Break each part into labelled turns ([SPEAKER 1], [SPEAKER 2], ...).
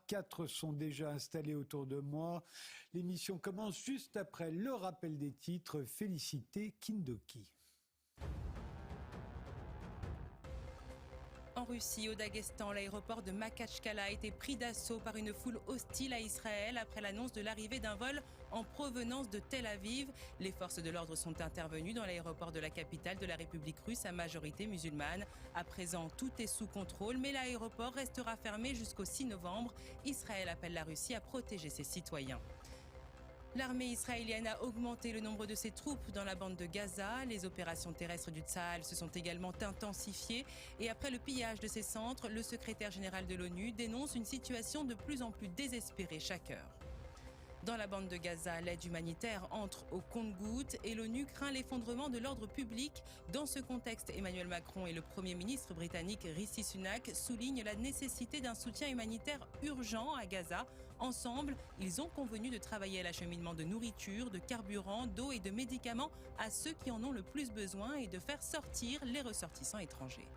[SPEAKER 1] 4 sont déjà installés autour de moi. L'émission commence juste après le rappel des titres. Félicité Kindoki.
[SPEAKER 2] En Russie, au Daghestan, l'aéroport de Makhatchkala a été pris d'assaut par une foule hostile à Israël après l'annonce de l'arrivée d'un vol en provenance de Tel Aviv. Les forces de l'ordre sont intervenues dans l'aéroport de la capitale de la République russe à majorité musulmane. À présent, tout est sous contrôle, mais l'aéroport restera fermé jusqu'au 6 novembre. Israël appelle la Russie à protéger ses citoyens. L'armée israélienne a augmenté le nombre de ses troupes dans la bande de Gaza. Les opérations terrestres du Tsahal se sont également intensifiées. Et après le pillage de ces centres, le secrétaire général de l'ONU dénonce une situation de plus en plus désespérée chaque heure. Dans la bande de Gaza, l'aide humanitaire entre au compte-gouttes et l'ONU craint l'effondrement de l'ordre public. Dans ce contexte, Emmanuel Macron et le Premier ministre britannique Rishi Sunak soulignent la nécessité d'un soutien humanitaire urgent à Gaza. Ensemble, ils ont convenu de travailler à l'acheminement de nourriture, de carburant, d'eau et de médicaments à ceux qui en ont le plus besoin et de faire sortir les ressortissants étrangers.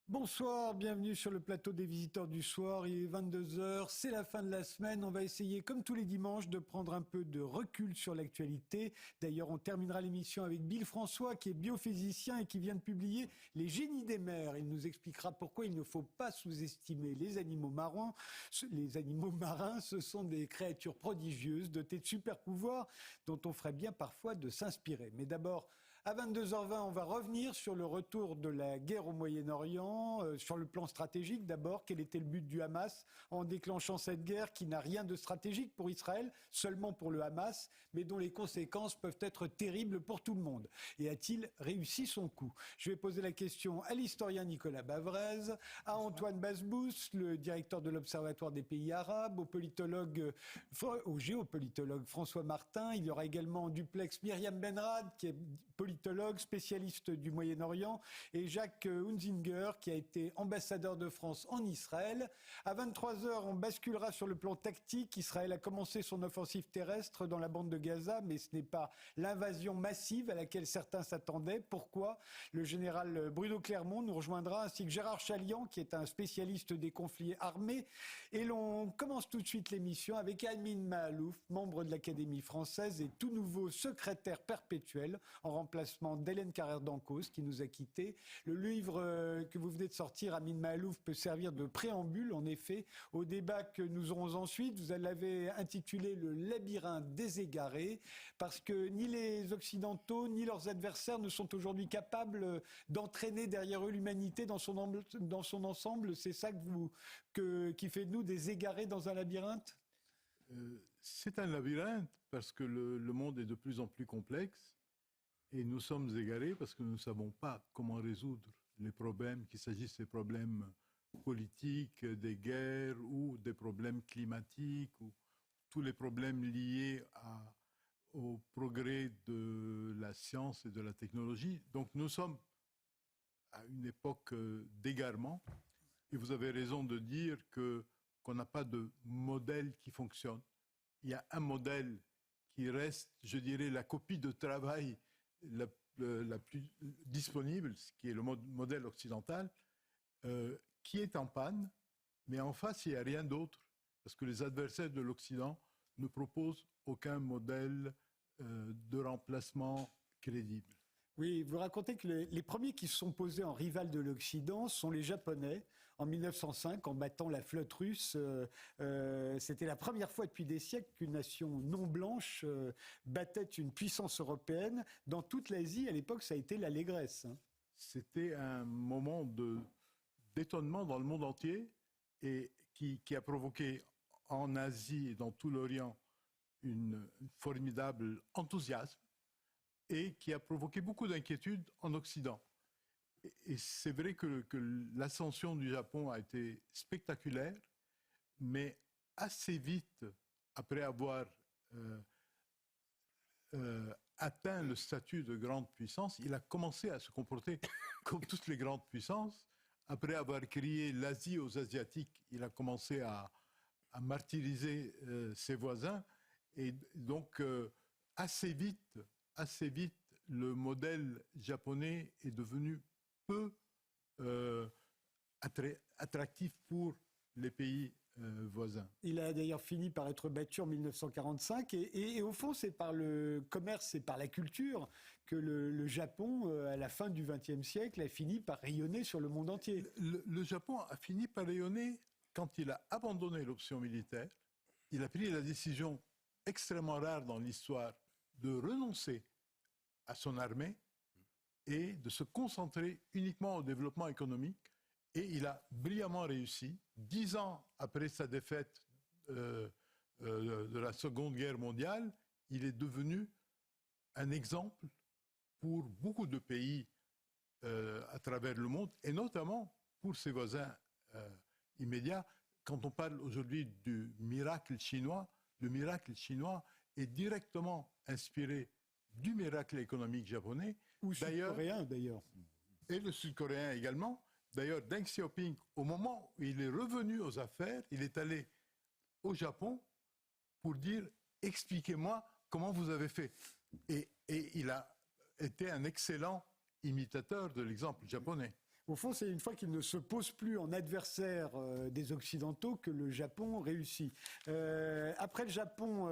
[SPEAKER 1] Bonsoir, bienvenue sur le plateau des visiteurs du soir. Il est 22h, c'est la fin de la semaine. On va essayer, comme tous les dimanches, de prendre un peu de recul sur l'actualité. D'ailleurs, on terminera l'émission avec Bill François, qui est biophysicien et qui vient de publier Les génies des mers. Il nous expliquera pourquoi il ne faut pas sous-estimer les animaux marins. Les animaux marins, ce sont des créatures prodigieuses, dotées de super pouvoirs, dont on ferait bien parfois de s'inspirer. Mais d'abord, à 22h20, on va revenir sur le retour de la guerre au Moyen-Orient, sur le plan stratégique d'abord. Quel était le but du Hamas en déclenchant cette guerre qui n'a rien de stratégique pour Israël, seulement pour le Hamas, mais dont les conséquences peuvent être terribles pour tout le monde. Et a-t-il réussi son coup ? Je vais poser la question à l'historien Nicolas Bavrez, à Antoine Basbous, le directeur de l'Observatoire des pays arabes, au géopolitologue François Martin. Il y aura également en duplex Myriam Benrad, qui est politologue, spécialiste du Moyen-Orient, et Jacques Hunzinger, qui a été ambassadeur de France en Israël. À 23h, on basculera sur le plan tactique. Israël a commencé son offensive terrestre dans la bande de Gaza, mais ce n'est pas l'invasion massive à laquelle certains s'attendaient. Pourquoi ? Le général Bruno Clermont nous rejoindra, ainsi que Gérard Chalian, qui est un spécialiste des conflits armés. Et l'on commence tout de suite l'émission avec Amin Mahalouf, membre de l'Académie française et tout nouveau secrétaire perpétuel en remplacement d'Hélène Carrère d'Ancos, qui nous a quittés. Le livre que vous venez de sortir, Amin Mahalouf, peut servir de préambule, en effet, au débat que nous aurons ensuite. Vous l'avez intitulé « Le labyrinthe des égarés », parce que ni les Occidentaux, ni leurs adversaires ne sont aujourd'hui capables d'entraîner derrière eux l'humanité dans son ensemble. C'est ça qui fait de nous des égarés dans un labyrinthe ?
[SPEAKER 3] C'est un labyrinthe, parce que le monde est de plus en plus complexe. Et nous sommes égarés parce que nous ne savons pas comment résoudre les problèmes, qu'il s'agisse des problèmes politiques, des guerres ou des problèmes climatiques ou tous les problèmes liés au progrès de la science et de la technologie. Donc nous sommes à une époque d'égarement. Et vous avez raison de dire qu'on n'a pas de modèle qui fonctionne. Il y a un modèle qui reste, je dirais, la copie de travail la plus disponible, ce qui est le modèle occidental, qui est en panne, mais en face, il n'y a rien d'autre, parce que les adversaires de l'Occident ne proposent aucun modèle de remplacement crédible.
[SPEAKER 1] Oui, vous racontez que les premiers qui se sont posés en rival de l'Occident sont les Japonais, en 1905, en battant la flotte russe. C'était la première fois depuis des siècles qu'une nation non blanche battait une puissance européenne. Dans toute l'Asie, à l'époque, ça a été l'allégresse.
[SPEAKER 3] C'était un moment d'étonnement dans le monde entier et qui a provoqué en Asie et dans tout l'Orient un formidable enthousiasme, et qui a provoqué beaucoup d'inquiétudes en Occident. Et c'est vrai que l'ascension du Japon a été spectaculaire, mais assez vite, après avoir atteint le statut de grande puissance, il a commencé à se comporter comme toutes les grandes puissances. Après avoir crié l'Asie aux Asiatiques, il a commencé à à martyriser ses voisins. Et donc, assez vite, le modèle japonais est devenu peu attractif pour les pays voisins.
[SPEAKER 1] Il a d'ailleurs fini par être battu en 1945 et au fond c'est par le commerce et par la culture que le Japon, à la fin du XXe siècle, a fini par rayonner sur le monde entier.
[SPEAKER 3] Le Japon a fini par rayonner quand il a abandonné l'option militaire. Il a pris la décision extrêmement rare dans l'histoire de renoncer à son armée et de se concentrer uniquement au développement économique. Et il a brillamment réussi. 10 ans après sa défaite de la Seconde Guerre mondiale, il est devenu un exemple pour beaucoup de pays à travers le monde, et notamment pour ses voisins immédiats. Quand on parle aujourd'hui du miracle chinois, le miracle chinois est directement inspiré du miracle économique japonais.
[SPEAKER 1] Ou sud-coréen d'ailleurs.
[SPEAKER 3] Et le sud-coréen également. D'ailleurs, Deng Xiaoping, au moment où il est revenu aux affaires, il est allé au Japon pour dire « Expliquez-moi comment vous avez fait ». Et il a été un excellent imitateur de l'exemple japonais.
[SPEAKER 1] Au fond, c'est une fois qu'il ne se pose plus en adversaire des Occidentaux que le Japon réussit. Après le Japon,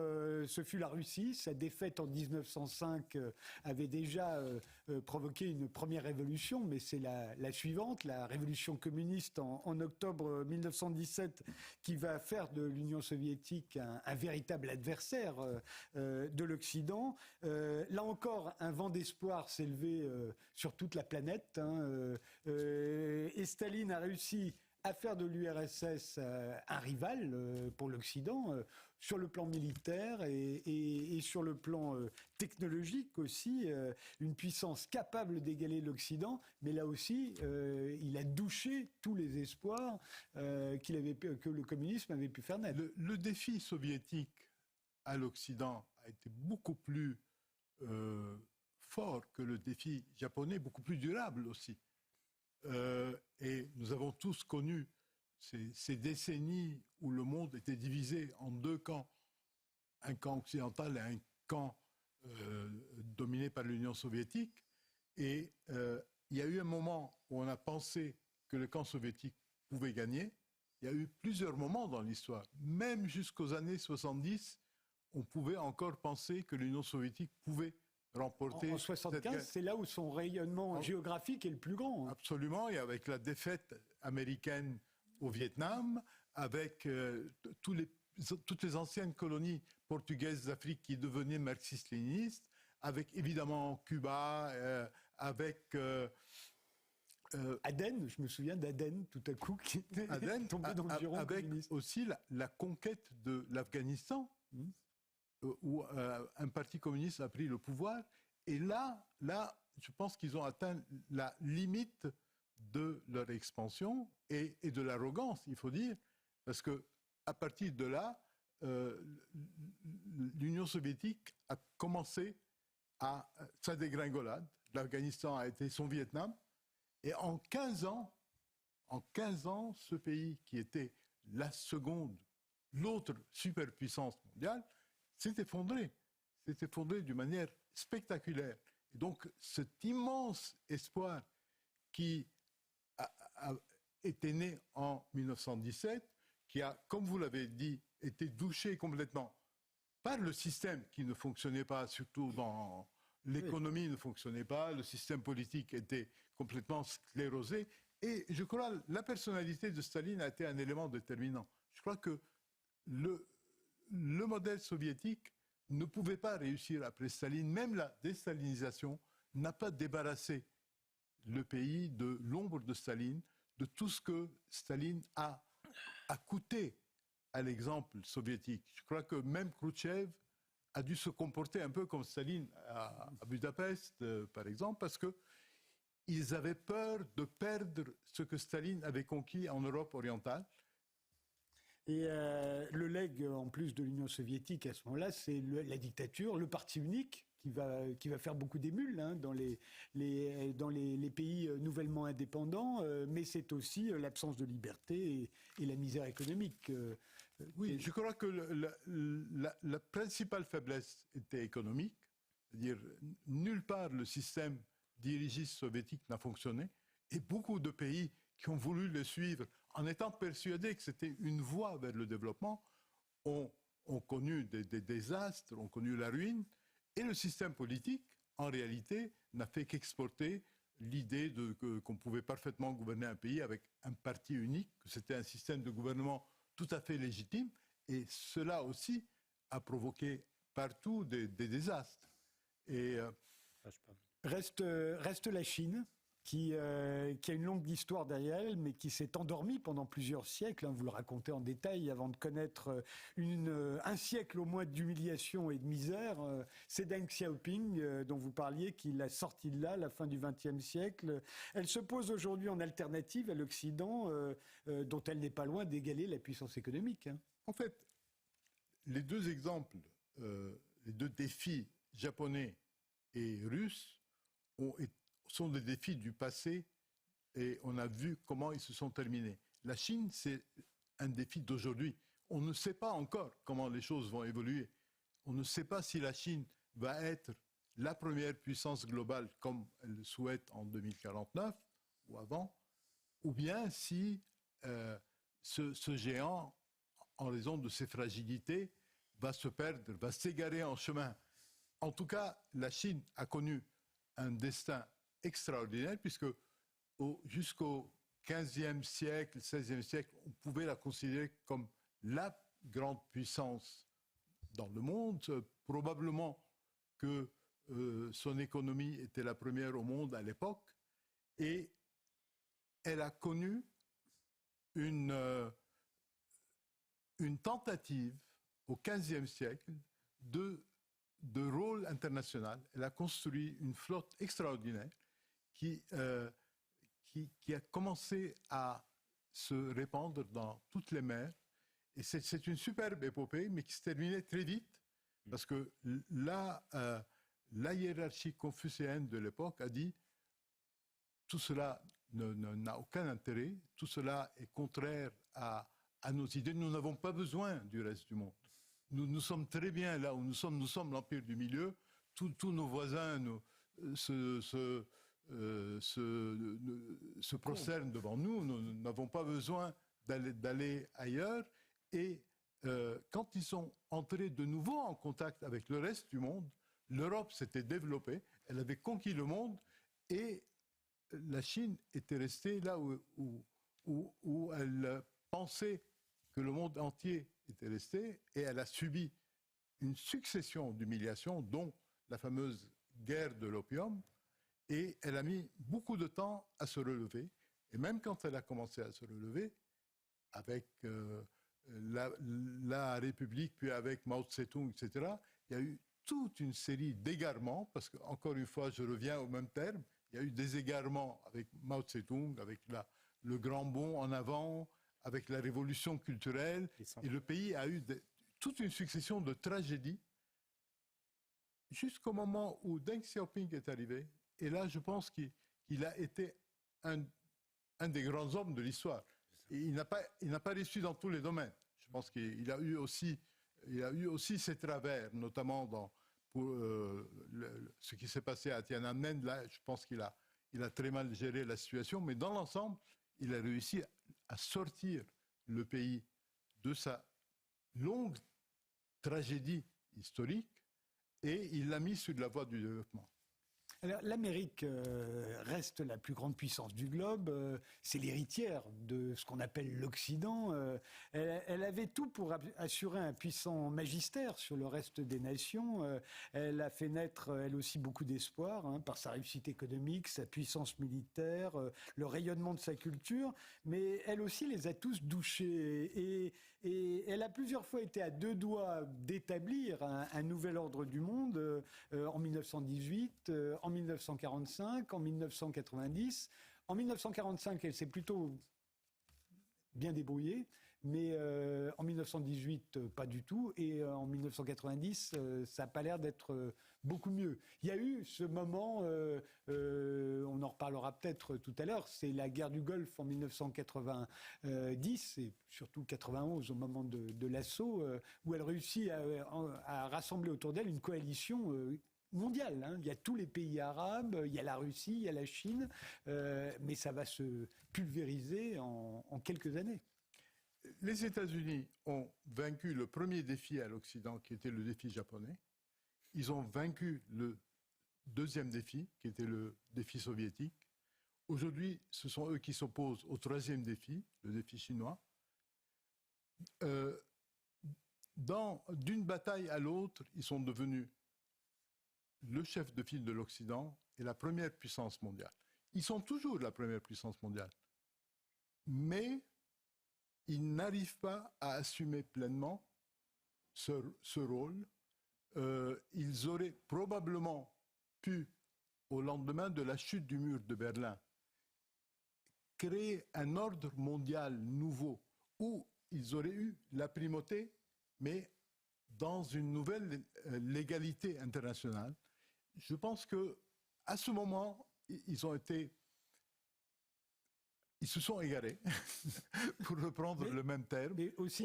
[SPEAKER 1] ce fut la Russie. Sa défaite en 1905 avait déjà provoqué une première révolution, mais c'est la suivante, la révolution communiste en octobre 1917, qui va faire de l'Union soviétique un véritable adversaire de l'Occident. Là encore, un vent d'espoir s'est levé sur toute la planète. Et Staline a réussi à faire de l'URSS un rival pour l'Occident, sur le plan militaire et sur le plan technologique aussi, une puissance capable d'égaler l'Occident, mais là aussi, il a douché tous les espoirs que le communisme avait pu faire naître.
[SPEAKER 3] Le défi soviétique à l'Occident a été beaucoup plus fort que le défi japonais, beaucoup plus durable aussi. Et nous avons tous connu ces décennies où le monde était divisé en deux camps, un camp occidental et un camp dominé par l'Union soviétique. Et il y a eu un moment où on a pensé que le camp soviétique pouvait gagner. Il y a eu plusieurs moments dans l'histoire. Même jusqu'aux années 70, on pouvait encore penser que l'Union soviétique pouvait remporter.
[SPEAKER 1] En 75, c'est là où son rayonnement géographique est le plus grand.
[SPEAKER 3] Absolument, et avec la défaite américaine au Vietnam, avec toutes les anciennes colonies portugaises d'Afrique qui devenaient marxistes-léninistes, avec évidemment Cuba, avec...
[SPEAKER 1] Aden, je me souviens d'Aden tout à coup, qui était tombé dans le giron
[SPEAKER 3] avec
[SPEAKER 1] communiste.
[SPEAKER 3] aussi la conquête de l'Afghanistan, où un parti communiste a pris le pouvoir. Et là, je pense qu'ils ont atteint la limite de leur expansion et de l'arrogance, il faut dire, parce qu'à partir de là, l'Union soviétique a commencé à sa dégringolade. L'Afghanistan a été son Vietnam. Et en 15 ans, ce pays qui était l'autre superpuissance mondiale, s'est effondré d'une manière spectaculaire. Et donc, cet immense espoir qui était né en 1917, qui a, comme vous l'avez dit, été douché complètement par le système qui ne fonctionnait pas, surtout dans l'économie ne fonctionnait pas, le système politique était complètement sclérosé. Et je crois que la personnalité de Staline a été un élément déterminant. Je crois que le modèle soviétique ne pouvait pas réussir après Staline. Même la déstalinisation n'a pas débarrassé le pays de l'ombre de Staline, de tout ce que Staline a coûté à l'exemple soviétique. Je crois que même Khrouchtchev a dû se comporter un peu comme Staline à Budapest, par exemple, parce qu'ils avaient peur de perdre ce que Staline avait conquis en Europe orientale.
[SPEAKER 1] Et le legs, en plus de l'Union soviétique, à ce moment-là, c'est la dictature, le parti unique, qui va faire beaucoup d'émules dans les pays nouvellement indépendants, mais c'est aussi l'absence de liberté et la misère économique.
[SPEAKER 3] Oui, je crois que la principale faiblesse était économique. C'est-à-dire, nulle part le système dirigiste soviétique n'a fonctionné. Et beaucoup de pays qui ont voulu le suivre, en étant persuadés que c'était une voie vers le développement, ont connu des désastres, ont connu la ruine. Et le système politique, en réalité, n'a fait qu'exporter l'idée qu'on pouvait parfaitement gouverner un pays avec un parti unique, que c'était un système de gouvernement tout à fait légitime. Et cela aussi a provoqué partout des désastres. Et
[SPEAKER 1] reste la Chine, qui a une longue histoire derrière elle, mais qui s'est endormie pendant plusieurs siècles. Vous le racontez en détail, avant de connaître un siècle au moins d'humiliation et de misère. C'est Deng Xiaoping, dont vous parliez, qui l'a sortie de là, la fin du XXe siècle. Elle se pose aujourd'hui en alternative à l'Occident, dont elle n'est pas loin d'égaler la puissance économique.
[SPEAKER 3] En fait, les deux exemples, les deux défis japonais et russes sont des défis du passé et on a vu comment ils se sont terminés. La Chine, c'est un défi d'aujourd'hui. On ne sait pas encore comment les choses vont évoluer. On ne sait pas si la Chine va être la première puissance globale comme elle le souhaite en 2049 ou avant, ou bien si ce géant, en raison de ses fragilités, va se perdre, va s'égarer en chemin. En tout cas, la Chine a connu un destin extraordinaire, puisque jusqu'au XVe siècle, XVIe siècle, on pouvait la considérer comme la grande puissance dans le monde. Probablement que son économie était la première au monde à l'époque. Et elle a connu une tentative au XVe siècle de rôle international. Elle a construit une flotte extraordinaire qui a commencé à se répandre dans toutes les mers. Et c'est une superbe épopée, mais qui se terminait très vite, parce que la hiérarchie confucéenne de l'époque a dit tout cela n'a aucun intérêt, tout cela est contraire à nos idées, nous n'avons pas besoin du reste du monde. Nous sommes très bien là où nous sommes l'empire du milieu, tous nos voisins se prosternent devant nous, nous n'avons pas besoin d'aller ailleurs. Et quand ils sont entrés de nouveau en contact avec le reste du monde, l'Europe s'était développée, elle avait conquis le monde, et la Chine était restée là où elle pensait que le monde entier était resté, et elle a subi une succession d'humiliations, dont la fameuse guerre de l'opium, et elle a mis beaucoup de temps à se relever. Et même quand elle a commencé à se relever, avec la République, puis avec Mao Tse-tung, etc., il y a eu toute une série d'égarements, parce que, encore une fois, je reviens au même terme, il y a eu des égarements avec Mao Tse-tung, avec le grand bond en avant, avec la révolution culturelle, et le pays a eu toute une succession de tragédies, jusqu'au moment où Deng Xiaoping est arrivé. Et là, je pense qu'il a été un des grands hommes de l'histoire. Et il n'a pas réussi dans tous les domaines. Je pense qu'il a eu aussi ses travers, notamment pour ce qui s'est passé à Tiananmen. Là, je pense qu'il a très mal géré la situation, mais dans l'ensemble, il a réussi à sortir le pays de sa longue tragédie historique et il l'a mis sur la voie du développement.
[SPEAKER 1] Alors, l'Amérique reste la plus grande puissance du globe, c'est l'héritière de ce qu'on appelle l'Occident. Elle avait tout pour assurer un puissant magistère sur le reste des nations. Elle a fait naître, elle aussi, beaucoup d'espoir par sa réussite économique, sa puissance militaire, le rayonnement de sa culture, mais elle aussi les a tous douchés. Et elle a plusieurs fois été à deux doigts d'établir un nouvel ordre du monde, en 1918, en 1945, en 1990. En 1945, elle s'est plutôt bien débrouillée, mais en 1918, pas du tout, et en 1990, ça n'a pas l'air d'être beaucoup mieux. Il y a eu ce moment, on en reparlera peut-être tout à l'heure, c'est la guerre du Golfe en 1990, et surtout 91 au moment de l'assaut, où elle réussit à rassembler autour d'elle une coalition mondiale. Hein. Il y a tous les pays arabes, il y a la Russie, il y a la Chine, mais ça va se pulvériser en quelques années.
[SPEAKER 3] Les États-Unis ont vaincu le premier défi à l'Occident, qui était le défi japonais. Ils ont vaincu le deuxième défi, qui était le défi soviétique. Aujourd'hui, ce sont eux qui s'opposent au troisième défi, le défi chinois. D'une bataille à l'autre, ils sont devenus le chef de file de l'Occident et la première puissance mondiale. Ils sont toujours la première puissance mondiale. Mais ils n'arrivent pas à assumer pleinement ce rôle. Ils auraient probablement pu, au lendemain de la chute du mur de Berlin, créer un ordre mondial nouveau où ils auraient eu la primauté, mais dans une nouvelle légalité internationale. Je pense qu'à ce moment, ils se sont égarés, pour reprendre le même terme.
[SPEAKER 1] Mais aussi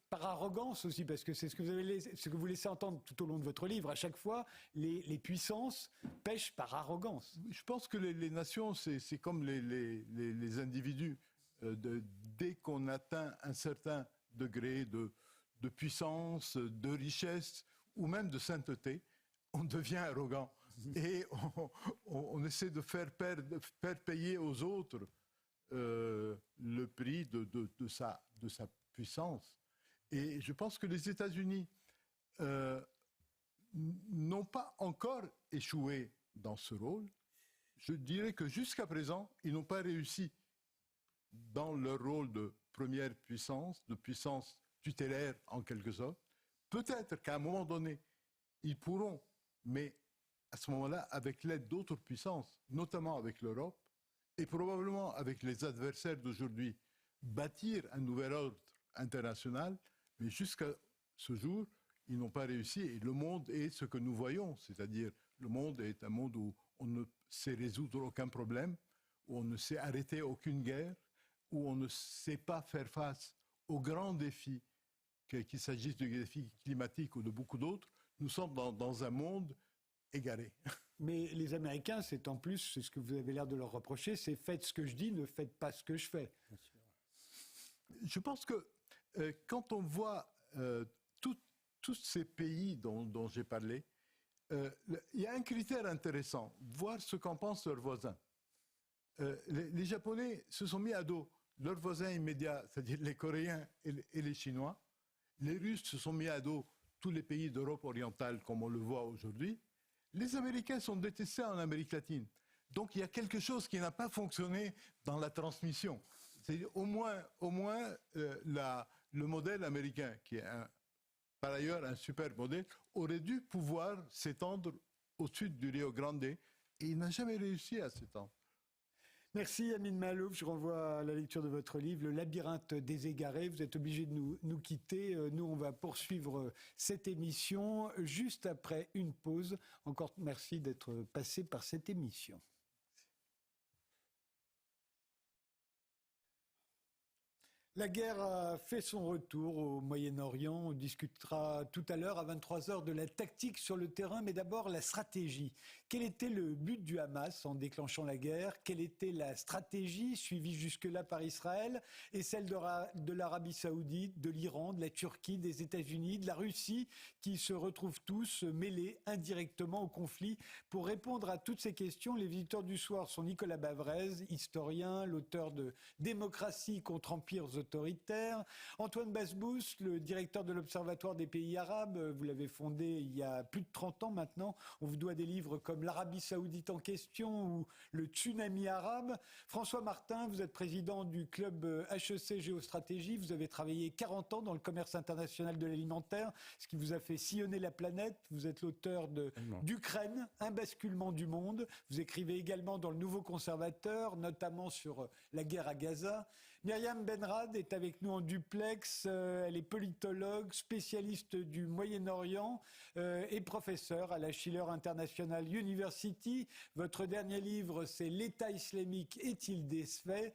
[SPEAKER 1] par arrogance aussi, parce que c'est ce que vous laissez entendre tout au long de votre livre. À chaque fois, les puissances pêchent par arrogance.
[SPEAKER 3] Je pense que les nations, c'est comme les individus. Dès qu'on atteint un certain degré de puissance, de richesse, ou même de sainteté, on devient arrogant. Et on essaie de faire payer aux autres le prix de sa puissance. Et je pense que les États-Unis n'ont pas encore échoué dans ce rôle. Je dirais que jusqu'à présent, ils n'ont pas réussi dans leur rôle de première puissance, de puissance tutélaire en quelque sorte. Peut-être qu'à un moment donné, ils pourront, mais à ce moment-là, avec l'aide d'autres puissances, notamment avec l'Europe, et probablement avec les adversaires d'aujourd'hui, bâtir un nouvel ordre international, mais jusqu'à ce jour, ils n'ont pas réussi. Et le monde est ce que nous voyons, c'est-à-dire le monde est un monde où on ne sait résoudre aucun problème, où on ne sait arrêter aucune guerre, où on ne sait pas faire face aux grands défis, qu'il s'agisse de défis climatiques ou de beaucoup d'autres. Nous sommes dans un monde égaré.
[SPEAKER 1] Mais les Américains, c'est en plus, c'est ce que vous avez l'air de leur reprocher, c'est faites ce que je dis, ne faites pas ce que je fais. Bien sûr.
[SPEAKER 3] Je pense que quand on voit tous ces pays dont j'ai parlé, il y a un critère intéressant, voir ce qu'en pensent leurs voisins. Les Japonais se sont mis à dos leurs voisins immédiats, c'est-à-dire les Coréens et les Chinois. Les Russes se sont mis à dos tous les pays d'Europe orientale, comme on le voit aujourd'hui. Les Américains sont détestés en Amérique latine. Donc il y a quelque chose qui n'a pas fonctionné dans la transmission. C'est au moins le modèle américain, qui est par ailleurs un super modèle, aurait dû pouvoir s'étendre au sud du Rio Grande, et il n'a jamais réussi à s'étendre.
[SPEAKER 1] Merci Amin Maalouf, je renvoie à la lecture de votre livre, Le labyrinthe des égarés. Vous êtes obligé de nous quitter. Nous, on va poursuivre cette émission juste après une pause. Encore merci d'être passé par cette émission. La guerre a fait son retour au Moyen-Orient. On discutera tout à l'heure à 23h de la tactique sur le terrain, mais d'abord la stratégie. Quel était le but du Hamas en déclenchant la guerre? Quelle était la stratégie suivie jusque-là par Israël et celle de l'Arabie Saoudite, de l'Iran, de la Turquie, des États-Unis, de la Russie, qui se retrouvent tous mêlés indirectement au conflit? Pour répondre à toutes ces questions, les visiteurs du soir sont Nicolas Bavrez, historien, l'auteur de Démocratie contre empires autoritaire. Antoine Basbous, le directeur de l'Observatoire des pays arabes, vous l'avez fondé il y a plus de 30 ans maintenant. On vous doit des livres comme L'Arabie Saoudite en question ou Le tsunami arabe. François Martin, vous êtes président du club HEC Géostratégie. Vous avez travaillé 40 ans dans le commerce international de l'alimentaire, ce qui vous a fait sillonner la planète. Vous êtes l'auteur d'Ukraine, un basculement du monde. Vous écrivez également dans le Nouveau Conservateur, notamment sur la guerre à Gaza. Myriam Benrad est avec nous en duplex. Elle est politologue, spécialiste du Moyen-Orient et professeure à la Schiller International University. Votre dernier livre, c'est L'État islamique est-il défait?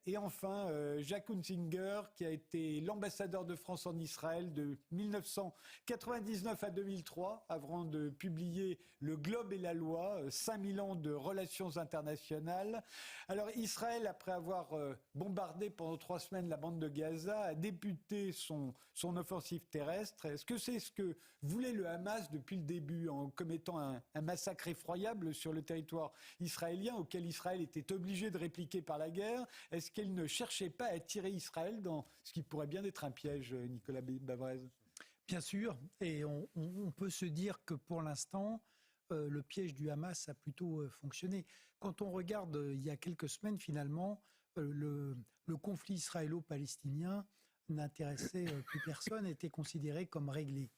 [SPEAKER 1] Et enfin, Jacques Hunsinger, qui a été l'ambassadeur de France en Israël de 1999 à 2003, avant de publier Le Globe et la Loi, 5000 ans de relations internationales. Alors Israël, après avoir bombardé pendant 3 semaines la bande de Gaza, a débuté son offensive terrestre. Est-ce que c'est ce que voulait le Hamas depuis le début, en commettant un massacre effroyable sur le territoire israélien, auquel Israël était obligé de répliquer par la guerre? Est-ce qu'elle ne cherchait pas à attirer Israël dans ce qui pourrait bien être un piège, Nicolas Bavrez?
[SPEAKER 4] Bien sûr, et on peut se dire que pour l'instant, le piège du Hamas a plutôt fonctionné. Quand on regarde il y a quelques semaines, finalement, le conflit israélo-palestinien n'intéressait plus personne, était considéré comme réglé.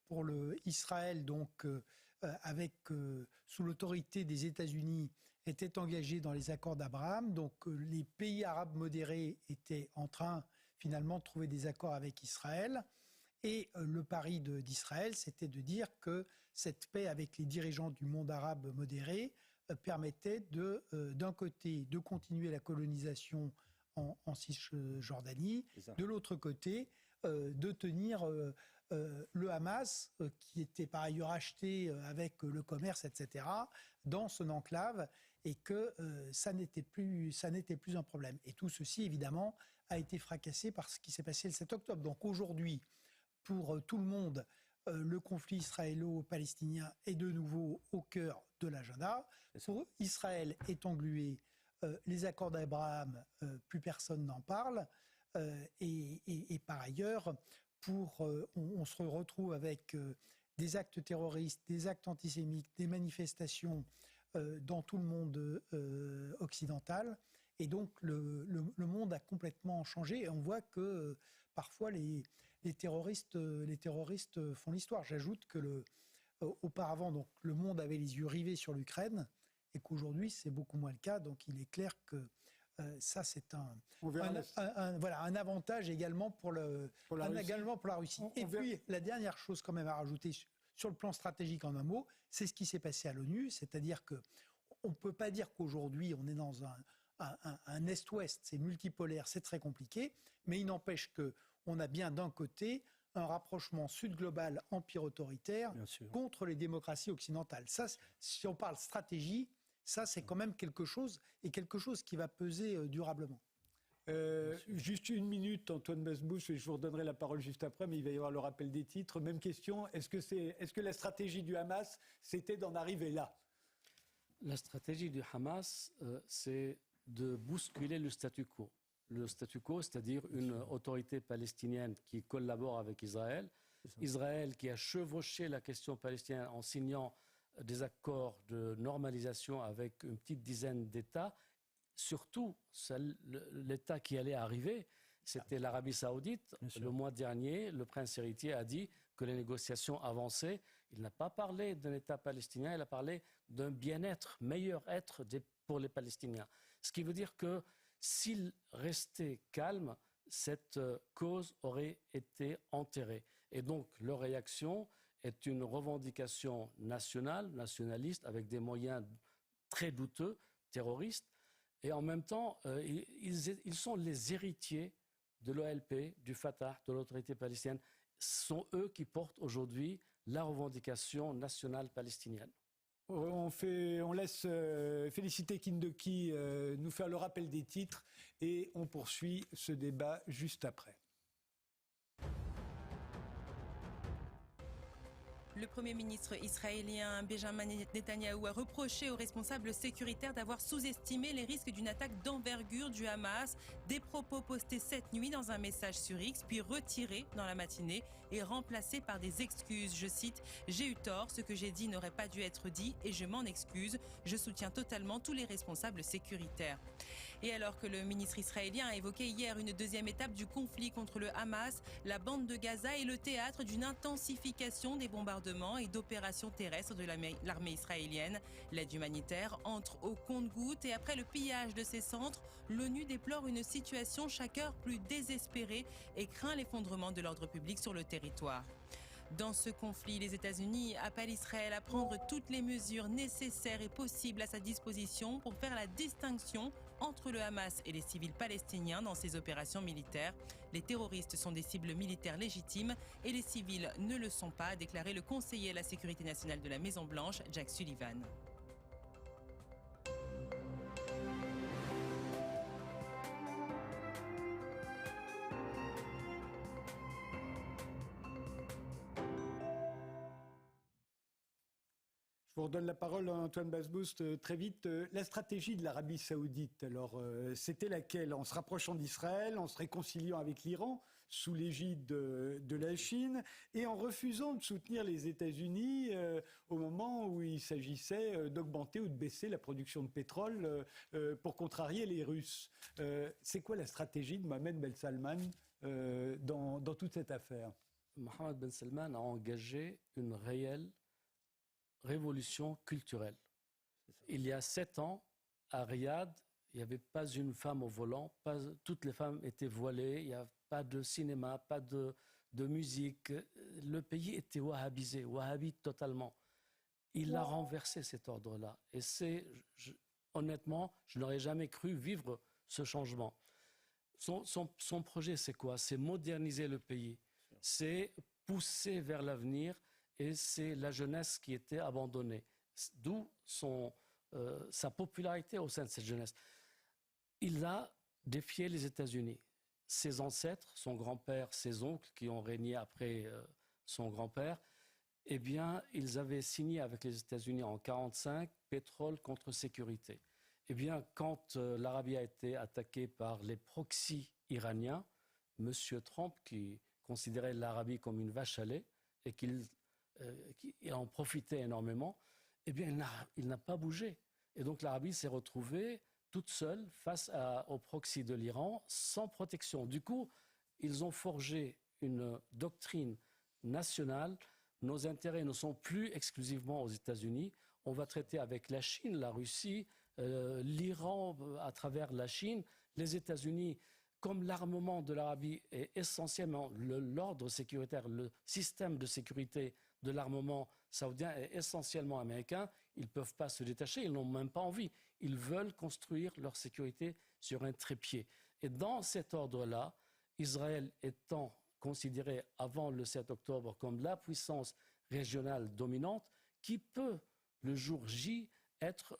[SPEAKER 4] Pour Israël, donc, sous l'autorité des États-Unis, était engagé dans les accords d'Abraham. Donc, les pays arabes modérés étaient en train, finalement, de trouver des accords avec Israël. Et le pari d'Israël, c'était de dire que cette paix avec les dirigeants du monde arabe modéré permettait d'un côté de continuer la colonisation en Cisjordanie, de l'autre côté de tenir le Hamas, qui était par ailleurs acheté avec le commerce, etc., dans son enclave, et que ça n'était plus un problème. Et tout ceci, évidemment, a été fracassé par ce qui s'est passé le 7 octobre. Donc aujourd'hui, pour tout le monde, le conflit israélo-palestinien est de nouveau au cœur de l'agenda. Pour Israël est englué, les accords d'Abraham, plus personne n'en parle. Et par ailleurs, on se retrouve avec des actes terroristes, des actes antisémites, des manifestations dans tout le monde occidental. Et donc le monde a complètement changé. Et on voit que parfois les terroristes font l'histoire. J'ajoute que auparavant, donc, le monde avait les yeux rivés sur l'Ukraine et qu'aujourd'hui, c'est beaucoup moins le cas. Donc il est clair que ça, c'est un avantage également pour la Russie. Et puis, la dernière chose quand même à rajouter sur le plan stratégique en un mot, c'est ce qui s'est passé à l'ONU. C'est-à-dire qu'on ne peut pas dire qu'aujourd'hui, on est dans un Est-Ouest, c'est multipolaire, c'est très compliqué, mais il n'empêche qu'on a bien d'un côté un rapprochement sud-global empire autoritaire contre les démocraties occidentales. Ça, si on parle stratégie, ça c'est quand même quelque chose qui va peser durablement.
[SPEAKER 1] Juste une minute, Antoine Basbouche, et je vous redonnerai la parole juste après, mais il va y avoir le rappel des titres. Même question, est-ce que la stratégie du Hamas, c'était d'en arriver là?
[SPEAKER 5] La stratégie du Hamas, c'est de bousculer le statu quo. Le statu quo, c'est-à-dire une autorité palestinienne qui collabore avec Israël. Israël qui a chevauché la question palestinienne en signant des accords de normalisation avec une petite dizaine d'États. Surtout, l'État qui allait arriver, c'était l'Arabie Saoudite. Le mois dernier, le prince héritier a dit que les négociations avançaient. Il n'a pas parlé d'un État palestinien, il a parlé d'un bien-être, meilleur être pour les Palestiniens. Ce qui veut dire que s'il restait calme, cette cause aurait été enterrée. Et donc, leur réaction est une revendication nationale, nationaliste, avec des moyens très douteux, terroristes. Et en même temps, ils sont les héritiers de l'OLP, du Fatah, de l'autorité palestinienne. Ce sont eux qui portent aujourd'hui la revendication nationale palestinienne.
[SPEAKER 1] On laisse Félicité Kindoki nous faire le rappel des titres et on poursuit ce débat juste après.
[SPEAKER 2] Le Premier ministre israélien Benjamin Netanyahou a reproché aux responsables sécuritaires d'avoir sous-estimé les risques d'une attaque d'envergure du Hamas. Des propos postés cette nuit dans un message sur X, puis retirés dans la matinée et remplacés par des excuses. Je cite « J'ai eu tort, ce que j'ai dit n'aurait pas dû être dit et je m'en excuse. Je soutiens totalement tous les responsables sécuritaires ». Et alors que le ministre israélien a évoqué hier une deuxième étape du conflit contre le Hamas, la bande de Gaza est le théâtre d'une intensification des bombardements et d'opérations terrestres de l'armée israélienne. L'aide humanitaire entre au compte-gouttes et après le pillage de ces centres, l'ONU déplore une situation chaque heure plus désespérée et craint l'effondrement de l'ordre public sur le territoire. Dans ce conflit, les États-Unis appellent Israël à prendre toutes les mesures nécessaires et possibles à sa disposition pour faire la distinction entre le Hamas et les civils palestiniens dans ces opérations militaires. Les terroristes sont des cibles militaires légitimes et les civils ne le sont pas, a déclaré le conseiller à la sécurité nationale de la Maison-Blanche, Jack Sullivan.
[SPEAKER 1] Je vous redonne la parole à Antoine Basbouste très vite. La stratégie de l'Arabie saoudite, alors c'était laquelle? En se rapprochant d'Israël, en se réconciliant avec l'Iran, sous l'égide de la Chine, et en refusant de soutenir les États-Unis au moment où il s'agissait d'augmenter ou de baisser la production de pétrole pour contrarier les Russes. C'est quoi la stratégie de Mohamed Ben Salman dans toute cette affaire?
[SPEAKER 5] Mohamed Ben Salman a engagé une réelle révolution culturelle. Il y a 7 ans, à Riyad, il n'y avait pas une femme au volant, toutes les femmes étaient voilées, il n'y a pas de cinéma, pas de musique. Le pays était wahhabisé, wahhabite totalement. Il a renversé cet ordre-là. Et honnêtement, je n'aurais jamais cru vivre ce changement. Son projet, c'est quoi? C'est moderniser le pays, c'est pousser vers l'avenir, et c'est la jeunesse qui était abandonnée. D'où sa popularité au sein de cette jeunesse. Il a défié les États-Unis. Ses ancêtres, son grand-père, ses oncles qui ont régné après son grand-père, eh bien, ils avaient signé avec les États-Unis en 1945 pétrole contre sécurité. Eh bien, quand l'Arabie a été attaquée par les proxys iraniens, M. Trump, qui considérait l'Arabie comme une vache à lait et qui en profitait énormément, eh bien, il n'a pas bougé. Et donc, l'Arabie s'est retrouvée toute seule face au proxy de l'Iran, sans protection. Du coup, ils ont forgé une doctrine nationale. Nos intérêts ne sont plus exclusivement aux États-Unis. On va traiter avec la Chine, la Russie, l'Iran à travers la Chine, les États-Unis. Comme l'armement de l'Arabie est essentiellement l'ordre sécuritaire, le système de sécurité de l'armement saoudien est essentiellement américain, ils ne peuvent pas se détacher, ils n'ont même pas envie. Ils veulent construire leur sécurité sur un trépied. Et dans cet ordre-là, Israël étant considéré avant le 7 octobre comme la puissance régionale dominante, qui peut, le jour J, être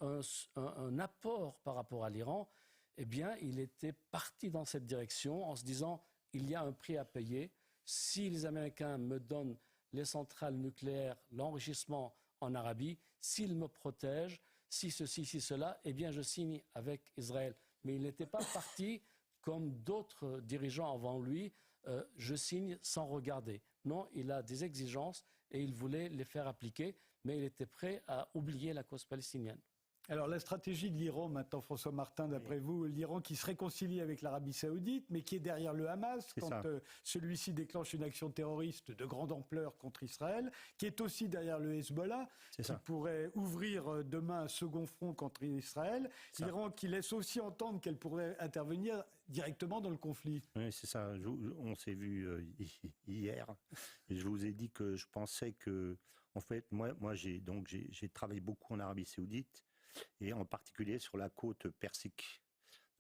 [SPEAKER 5] un apport par rapport à l'Iran, eh bien, il était parti dans cette direction en se disant il y a un prix à payer. Si les Américains me donnent les centrales nucléaires, l'enrichissement en Arabie, s'ils me protègent, si ceci, si cela, eh bien, je signe avec Israël. Mais il n'était pas parti comme d'autres dirigeants avant lui, je signe sans regarder. Non, il a des exigences et il voulait les faire appliquer, mais il était prêt à oublier la cause palestinienne.
[SPEAKER 1] Alors la stratégie de l'Iran maintenant, François Martin, d'après vous, l'Iran qui se réconcilie avec l'Arabie saoudite, mais qui est derrière le Hamas quand celui-ci déclenche une action terroriste de grande ampleur contre Israël, qui est aussi derrière le Hezbollah, qui pourrait ouvrir demain un second front contre Israël. L'Iran qui laisse aussi entendre qu'elle pourrait intervenir directement dans le conflit.
[SPEAKER 6] Oui, c'est ça. On s'est vu hier. Et je vous ai dit que je pensais que, en fait, moi j'ai travaillé beaucoup en Arabie saoudite, et en particulier sur la côte persique,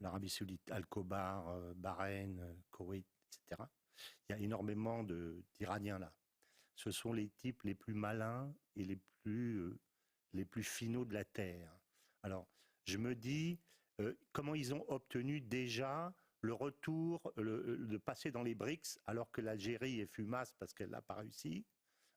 [SPEAKER 6] l'Arabie saoudite, Al-Khobar, Bahreïn, Koweït, etc. Il y a énormément d'Iraniens là. Ce sont les types les plus malins et les plus finaux de la terre. Alors, je me dis, comment ils ont obtenu déjà le retour, de passer dans les BRICS, alors que l'Algérie est fumasse parce qu'elle n'a pas réussi.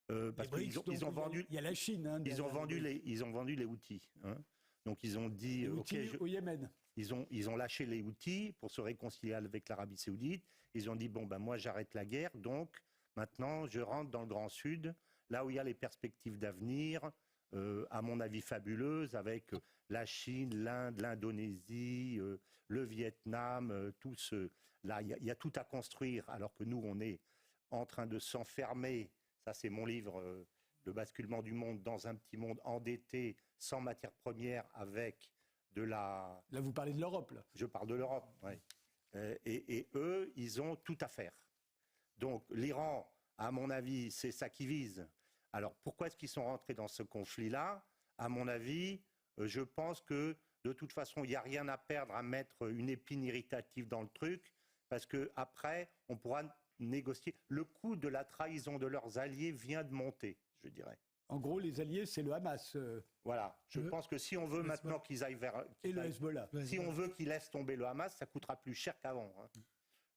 [SPEAKER 6] Parce qu'ils ont vendu. Il y a la Chine. Hein, ils ont vendu les Houthis. Hein. Donc ils ont dit
[SPEAKER 1] au Yémen.
[SPEAKER 6] Ils ont lâché les Houthis pour se réconcilier avec l'Arabie saoudite. Ils ont dit bon ben moi j'arrête la guerre, donc maintenant je rentre dans le Grand Sud, là où il y a les perspectives d'avenir à mon avis, fabuleuse avec la Chine, l'Inde, l'Indonésie, le Vietnam, là, il y a tout à construire, alors que nous, on est en train de s'enfermer. Ça, c'est mon livre, Le basculement du monde dans un petit monde endetté, sans matières premières, avec de la...
[SPEAKER 1] Là, vous parlez de l'Europe, là.
[SPEAKER 6] Je parle de l'Europe, oui. Et eux, ils ont tout à faire. Donc, l'Iran, à mon avis, c'est ça qu'ils visent. Alors, pourquoi est-ce qu'ils sont rentrés dans ce conflit-là? À mon avis, je pense que, de toute façon, il n'y a rien à perdre à mettre une épine irritative dans le truc, parce qu'après, on pourra négocier. Le coût de la trahison de leurs alliés vient de monter, je dirais.
[SPEAKER 1] En gros, les alliés, c'est le Hamas.
[SPEAKER 6] Voilà. Je pense que si on veut maintenant qu'ils aillent vers...
[SPEAKER 1] Et le Hezbollah.
[SPEAKER 6] Si on veut qu'ils laissent tomber le Hamas, ça coûtera plus cher qu'avant. Hein.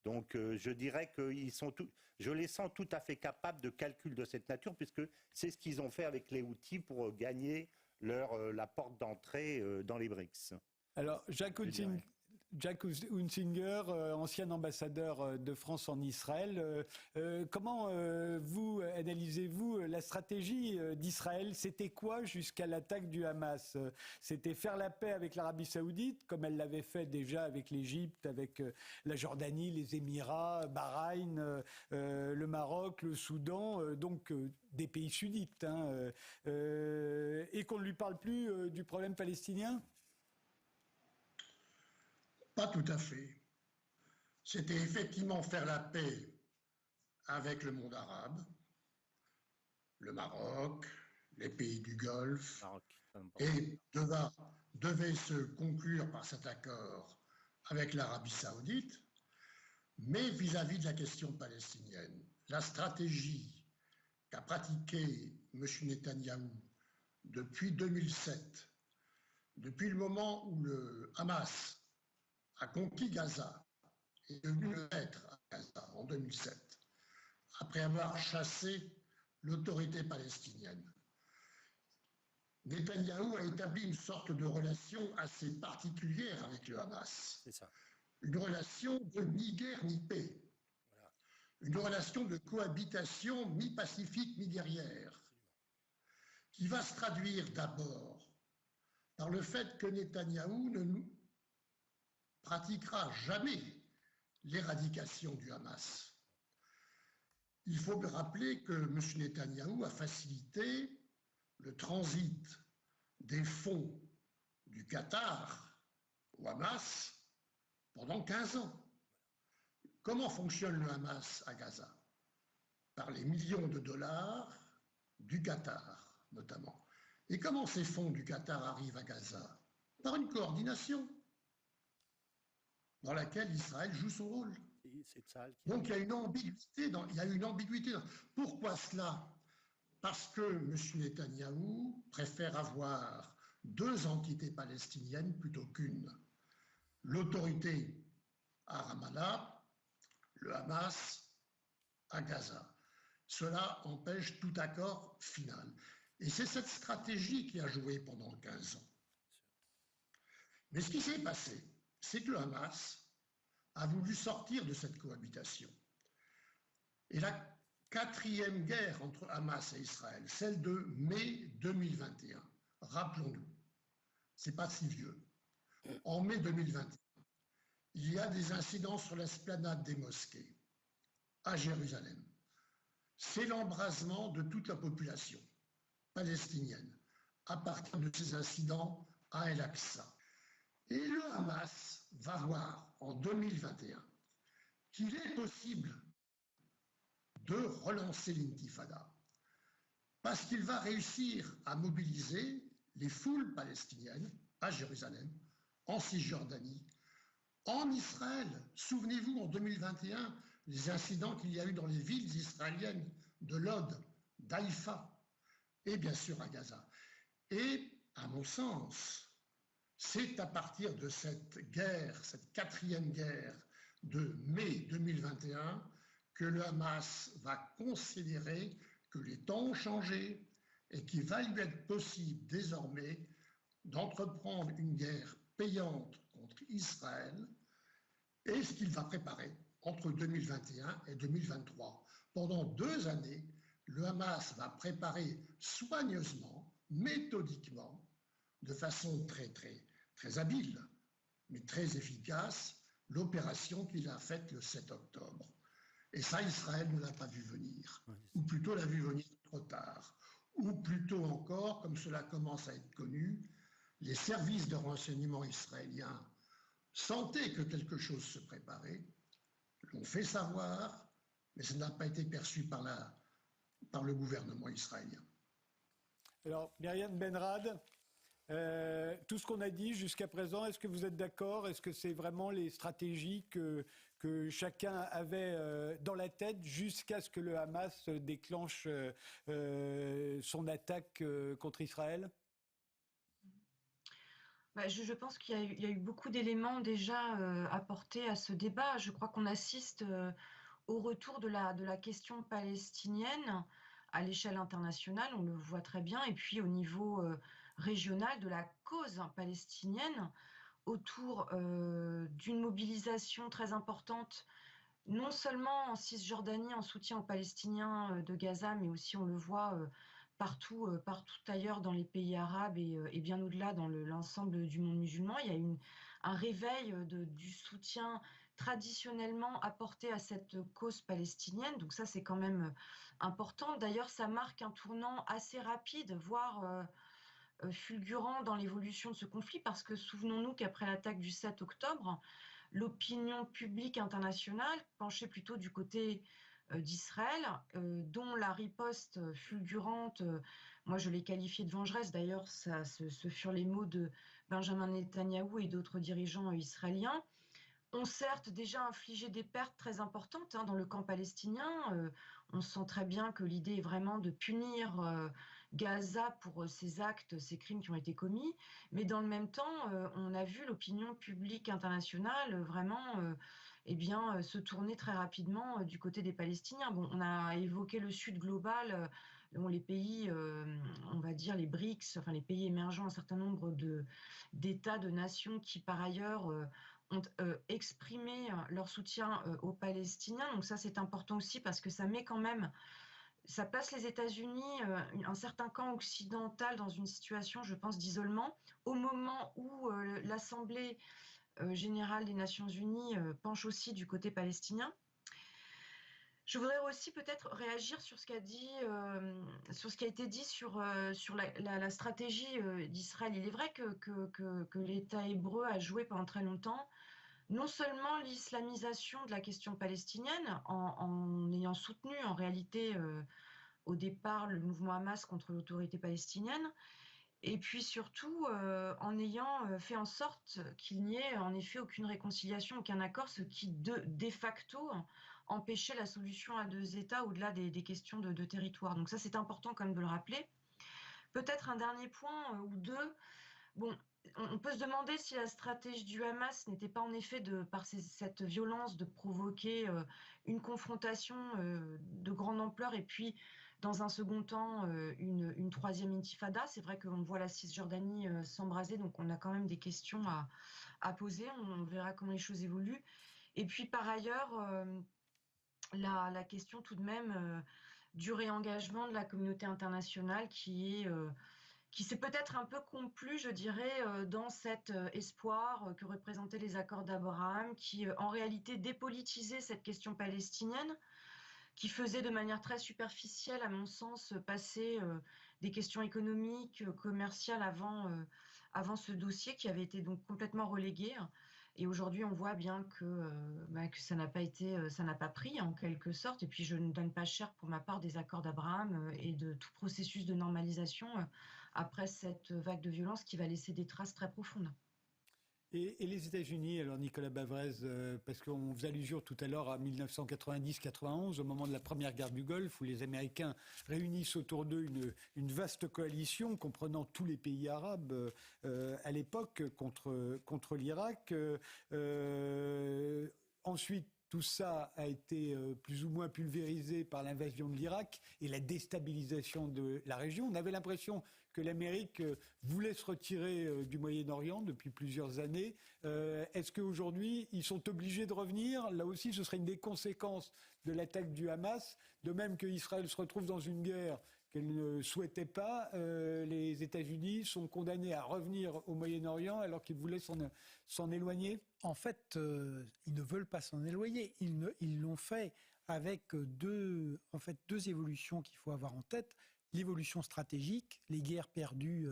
[SPEAKER 6] Donc, je dirais que je les sens tout à fait capables de calculs de cette nature, puisque c'est ce qu'ils ont fait avec les Houthis pour gagner la porte d'entrée dans les BRICS.
[SPEAKER 1] Alors, Jacques Hunsinger, ancien ambassadeur de France en Israël, comment vous analysez-vous la stratégie d'Israël? C'était quoi jusqu'à l'attaque du Hamas? C'était faire la paix avec l'Arabie Saoudite, comme elle l'avait fait déjà avec l'Égypte, avec la Jordanie, les Émirats, Bahreïn, le Maroc, le Soudan, donc des pays sunnites, hein, et qu'on ne lui parle plus du problème palestinien?
[SPEAKER 7] Pas tout à fait. C'était effectivement faire la paix avec le monde arabe, le Maroc, les pays du Golfe, et devait se conclure par cet accord avec l'Arabie Saoudite, mais vis-à-vis de la question palestinienne. La stratégie qu'a pratiquée M. Netanyahou depuis 2007, depuis le moment où le Hamas a conquis Gaza et est devenu le maître à Gaza en 2007, après avoir chassé l'autorité palestinienne. Netanyahou a établi une sorte de relation assez particulière avec le Hamas.
[SPEAKER 6] C'est ça.
[SPEAKER 7] Une relation de ni guerre ni paix. Voilà. Une relation de cohabitation mi-pacifique, mi-guerrière, qui va se traduire d'abord par le fait que Netanyahou ne pratiquera jamais l'éradication du Hamas. Il faut rappeler que M. Netanyahou a facilité le transit des fonds du Qatar au Hamas pendant 15 ans. Comment fonctionne le Hamas à Gaza? Par les millions de dollars du Qatar, notamment. Et comment ces fonds du Qatar arrivent à Gaza? Par une coordination dans laquelle Israël joue son rôle. Donc il y a une ambiguïté. Pourquoi cela? Parce que M. Netanyahou préfère avoir deux entités palestiniennes plutôt qu'une. L'autorité à Ramallah, le Hamas à Gaza. Cela empêche tout accord final. Et c'est cette stratégie qui a joué pendant 15 ans. Mais ce qui s'est passé, c'est que le Hamas a voulu sortir de cette cohabitation. Et la quatrième guerre entre Hamas et Israël, celle de mai 2021, rappelons-nous, c'est pas si vieux. En mai 2021, il y a des incidents sur l'esplanade des mosquées à Jérusalem. C'est l'embrasement de toute la population palestinienne à partir de ces incidents à El-Aqsa. Et le Hamas va voir en 2021 qu'il est possible de relancer l'intifada parce qu'il va réussir à mobiliser les foules palestiniennes à Jérusalem, en Cisjordanie, en Israël. Souvenez-vous, en 2021, les incidents qu'il y a eu dans les villes israéliennes de Lod, d'Haïfa et bien sûr à Gaza. Et, à mon sens, c'est à partir de cette guerre, cette quatrième guerre de mai 2021, que le Hamas va considérer que les temps ont changé et qu'il va lui être possible désormais d'entreprendre une guerre payante contre Israël, et ce qu'il va préparer entre 2021 et 2023. Pendant 2 années, le Hamas va préparer soigneusement, méthodiquement, de façon très habile, mais très efficace, l'opération qu'il a faite le 7 octobre. Et ça, Israël ne l'a pas vu venir, ou plutôt l'a vu venir trop tard. Ou plutôt encore, comme cela commence à être connu, les services de renseignement israéliens sentaient que quelque chose se préparait, l'ont fait savoir, mais ça n'a pas été perçu par le gouvernement israélien.
[SPEAKER 1] Alors, Myriam Benrad, tout ce qu'on a dit jusqu'à présent, est-ce que vous êtes d'accord? Est-ce que c'est vraiment les stratégies que chacun avait dans la tête jusqu'à ce que le Hamas déclenche son attaque contre Israël?
[SPEAKER 8] Je pense qu'il y a eu beaucoup d'éléments déjà apportés à ce débat. Je crois qu'on assiste au retour de la question palestinienne à l'échelle internationale, on le voit très bien, et puis au niveau régional de la cause palestinienne, autour d'une mobilisation très importante, non seulement en Cisjordanie en soutien aux Palestiniens de Gaza, mais aussi on le voit partout ailleurs dans les pays arabes et bien au-delà dans l'ensemble du monde musulman. Il y a un réveil du soutien traditionnellement apporté à cette cause palestinienne. Donc ça, c'est quand même important. D'ailleurs, ça marque un tournant assez rapide, voire fulgurant dans l'évolution de ce conflit, parce que souvenons-nous qu'après l'attaque du 7 octobre, l'opinion publique internationale penchait plutôt du côté d'Israël, dont la riposte fulgurante, moi je l'ai qualifiée de vengeresse, d'ailleurs ce furent les mots de Benjamin Netanyahou et d'autres dirigeants israéliens, ont certes déjà infligé des pertes très importantes dans le camp palestinien. On sent très bien que l'idée est vraiment de punir Gaza pour ces actes, ces crimes qui ont été commis, mais dans le même temps, on a vu l'opinion publique internationale vraiment se tourner très rapidement du côté des Palestiniens. Bon, on a évoqué le Sud global, dont les pays, on va dire les BRICS, enfin les pays émergents, un certain nombre d'États, de nations qui par ailleurs ont exprimé leur soutien aux Palestiniens. Donc ça, c'est important aussi parce que ça met quand même, ça place les États-Unis, un certain camp occidental dans une situation, je pense, d'isolement, au moment où l'Assemblée générale des Nations Unies penche aussi du côté palestinien. Je voudrais aussi peut-être réagir sur ce qu'a été dit sur la stratégie d'Israël. Il est vrai que l'État hébreu a joué pendant très longtemps non seulement l'islamisation de la question palestinienne, en ayant soutenu en réalité au départ le mouvement Hamas contre l'autorité palestinienne, et puis surtout en ayant fait en sorte qu'il n'y ait en effet aucune réconciliation, aucun accord, ce qui de facto empêchait la solution à deux États au-delà des questions de territoire. Donc ça, c'est important quand même de le rappeler. Peut-être un dernier point ou deux. Bon, on peut se demander si la stratégie du Hamas n'était pas en effet, par cette violence, de provoquer une confrontation de grande ampleur et puis, dans un second temps, une troisième intifada. C'est vrai qu'on voit la Cisjordanie s'embraser, donc on a quand même des questions à poser. On verra comment les choses évoluent. Et puis, par ailleurs, la question tout de même du réengagement de la communauté internationale qui s'est peut-être un peu complu, je dirais, dans cet espoir que représentaient les accords d'Abraham, qui en réalité dépolitisait cette question palestinienne, qui faisait de manière très superficielle, à mon sens, passer des questions économiques, commerciales avant ce dossier qui avait été donc complètement relégué. Et aujourd'hui, on voit bien que ça n'a pas pris en quelque sorte. Et puis, je ne donne pas cher pour ma part des accords d'Abraham et de tout processus de normalisation après cette vague de violence qui va laisser des traces très profondes.
[SPEAKER 1] Et les États-Unis, alors Nicolas Bavrez, parce qu'on faisait allusion tout à l'heure à 1990-91, au moment de la première guerre du Golfe, où les Américains réunissent autour d'eux une vaste coalition comprenant tous les pays arabes à l'époque contre l'Irak. Ensuite, tout ça a été plus ou moins pulvérisé par l'invasion de l'Irak et la déstabilisation de la région. On avait l'impression que l'Amérique voulait se retirer du Moyen-Orient depuis plusieurs années. Est-ce qu'aujourd'hui, ils sont obligés de revenir ? Là aussi, ce serait une des conséquences de l'attaque du Hamas. De même qu'Israël se retrouve dans une guerre qu'elle ne souhaitait pas, les États-Unis sont condamnés à revenir au Moyen-Orient alors qu'ils voulaient s'en éloigner.
[SPEAKER 4] En fait, ils ne veulent pas s'en éloigner. Ils l'ont fait avec deux évolutions qu'il faut avoir en tête. L'évolution stratégique, les guerres perdues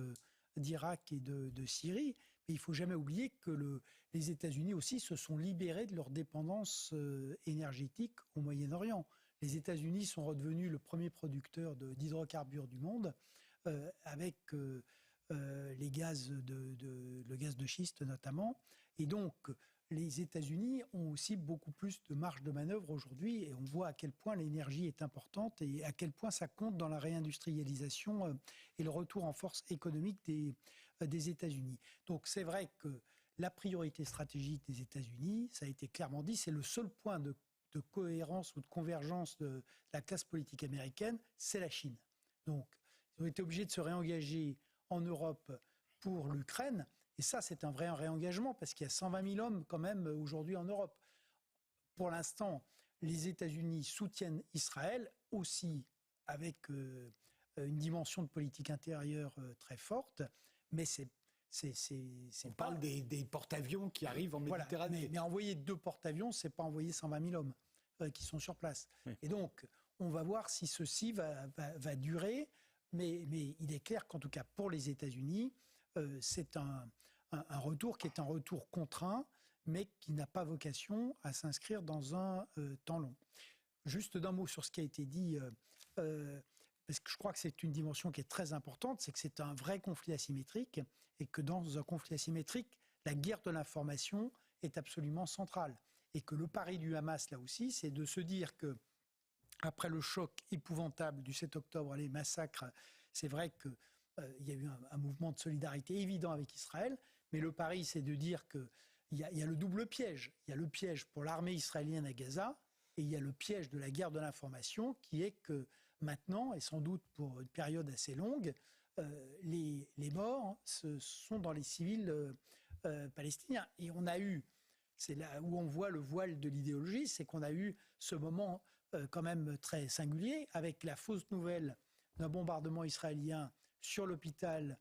[SPEAKER 4] d'Irak et de Syrie. Mais il ne faut jamais oublier que les États-Unis aussi se sont libérés de leur dépendance énergétique au Moyen-Orient. Les États-Unis sont redevenus le premier producteur d'hydrocarbures du monde, avec le gaz de schiste notamment. Et donc, les États-Unis ont aussi beaucoup plus de marge de manœuvre aujourd'hui, et on voit à quel point l'énergie est importante et à quel point ça compte dans la réindustrialisation et le retour en force économique des États-Unis. Donc c'est vrai que la priorité stratégique des États-Unis, ça a été clairement dit, c'est le seul point de cohérence ou de convergence de la classe politique américaine, c'est la Chine. Donc, ils ont été obligés de se réengager en Europe pour l'Ukraine, et ça, c'est un vrai réengagement, parce qu'il y a 120 000 hommes quand même aujourd'hui en Europe. Pour l'instant, les États-Unis soutiennent Israël aussi avec une dimension de politique intérieure très forte, mais
[SPEAKER 1] on parle des porte-avions qui arrivent en Méditerranée.
[SPEAKER 4] Voilà, mais envoyer 2 porte-avions, c'est pas envoyer 120 000 hommes qui sont sur place. Oui. Et donc, on va voir si ceci va durer, mais il est clair qu'en tout cas pour les États-Unis, c'est un retour qui est un retour contraint, mais qui n'a pas vocation à s'inscrire dans un temps long. Juste d'un mot sur ce qui a été dit, parce que je crois que c'est une dimension qui est très importante, c'est que c'est un vrai conflit asymétrique, et que dans un conflit asymétrique, la guerre de l'information est absolument centrale. Et que le pari du Hamas, là aussi, c'est de se dire que, après le choc épouvantable du 7 octobre, les massacres, c'est vrai qu'il y a eu un mouvement de solidarité évident avec Israël, mais le pari, c'est de dire qu'il y a le double piège. Il y a le piège pour l'armée israélienne à Gaza, et il y a le piège de la guerre de l'information, qui est que maintenant, et sans doute pour une période assez longue, les morts sont dans les civils palestiniens. Et on a eu, c'est là où on voit le voile de l'idéologie, c'est qu'on a eu ce moment quand même très singulier, avec la fausse nouvelle d'un bombardement israélien sur l'hôpital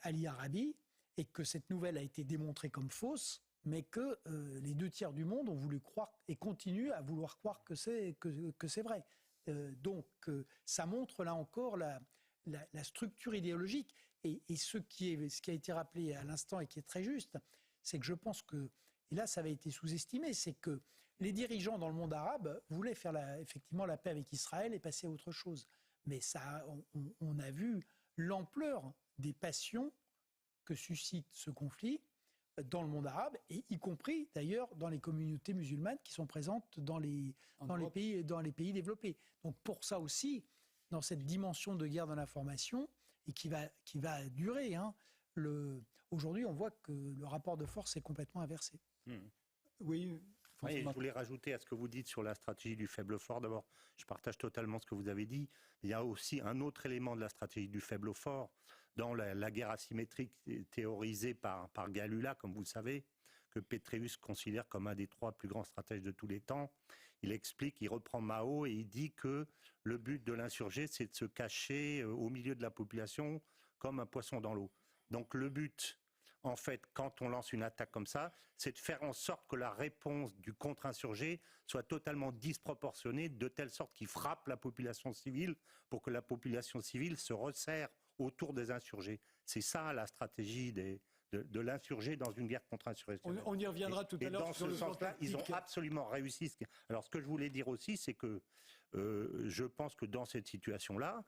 [SPEAKER 4] Ali Arabi, et que cette nouvelle a été démontrée comme fausse, mais que les 2 tiers du monde ont voulu croire et continuent à vouloir croire que c'est vrai. Donc, ça montre là encore la structure idéologique. Et ce qui a été rappelé à l'instant et qui est très juste, c'est que je pense que, et là ça avait été sous-estimé, c'est que les dirigeants dans le monde arabe voulaient faire effectivement la paix avec Israël et passer à autre chose. Mais ça, on a vu l'ampleur des passions que suscite ce conflit dans le monde arabe, et y compris d'ailleurs dans les communautés musulmanes qui sont présentes dans les pays développés. Donc pour ça aussi, dans cette dimension de guerre de l'information, et qui va durer, aujourd'hui on voit que le rapport de force est complètement inversé.
[SPEAKER 1] Oui.
[SPEAKER 6] Oui, je voulais rajouter à ce que vous dites sur la stratégie du faible fort. D'abord, je partage totalement ce que vous avez dit. Il y a aussi un autre élément de la stratégie du faible fort dans la guerre asymétrique théorisée par Galula, comme vous le savez, que Petraeus considère comme un des 3 plus grands stratèges de tous les temps. Il explique, il reprend Mao et il dit que le but de l'insurgé, c'est de se cacher au milieu de la population comme un poisson dans l'eau. Donc le but, en fait, quand on lance une attaque comme ça, c'est de faire en sorte que la réponse du contre-insurgé soit totalement disproportionnée, de telle sorte qu'il frappe la population civile pour que la population civile se resserre autour des insurgés. C'est ça la stratégie de l'insurgé dans une guerre contre-insurrectionnelle.
[SPEAKER 1] On y reviendra tout à l'heure.
[SPEAKER 6] Dans ce sens-là, ils ont absolument réussi. Alors ce que je voulais dire aussi, c'est que je pense que dans cette situation-là,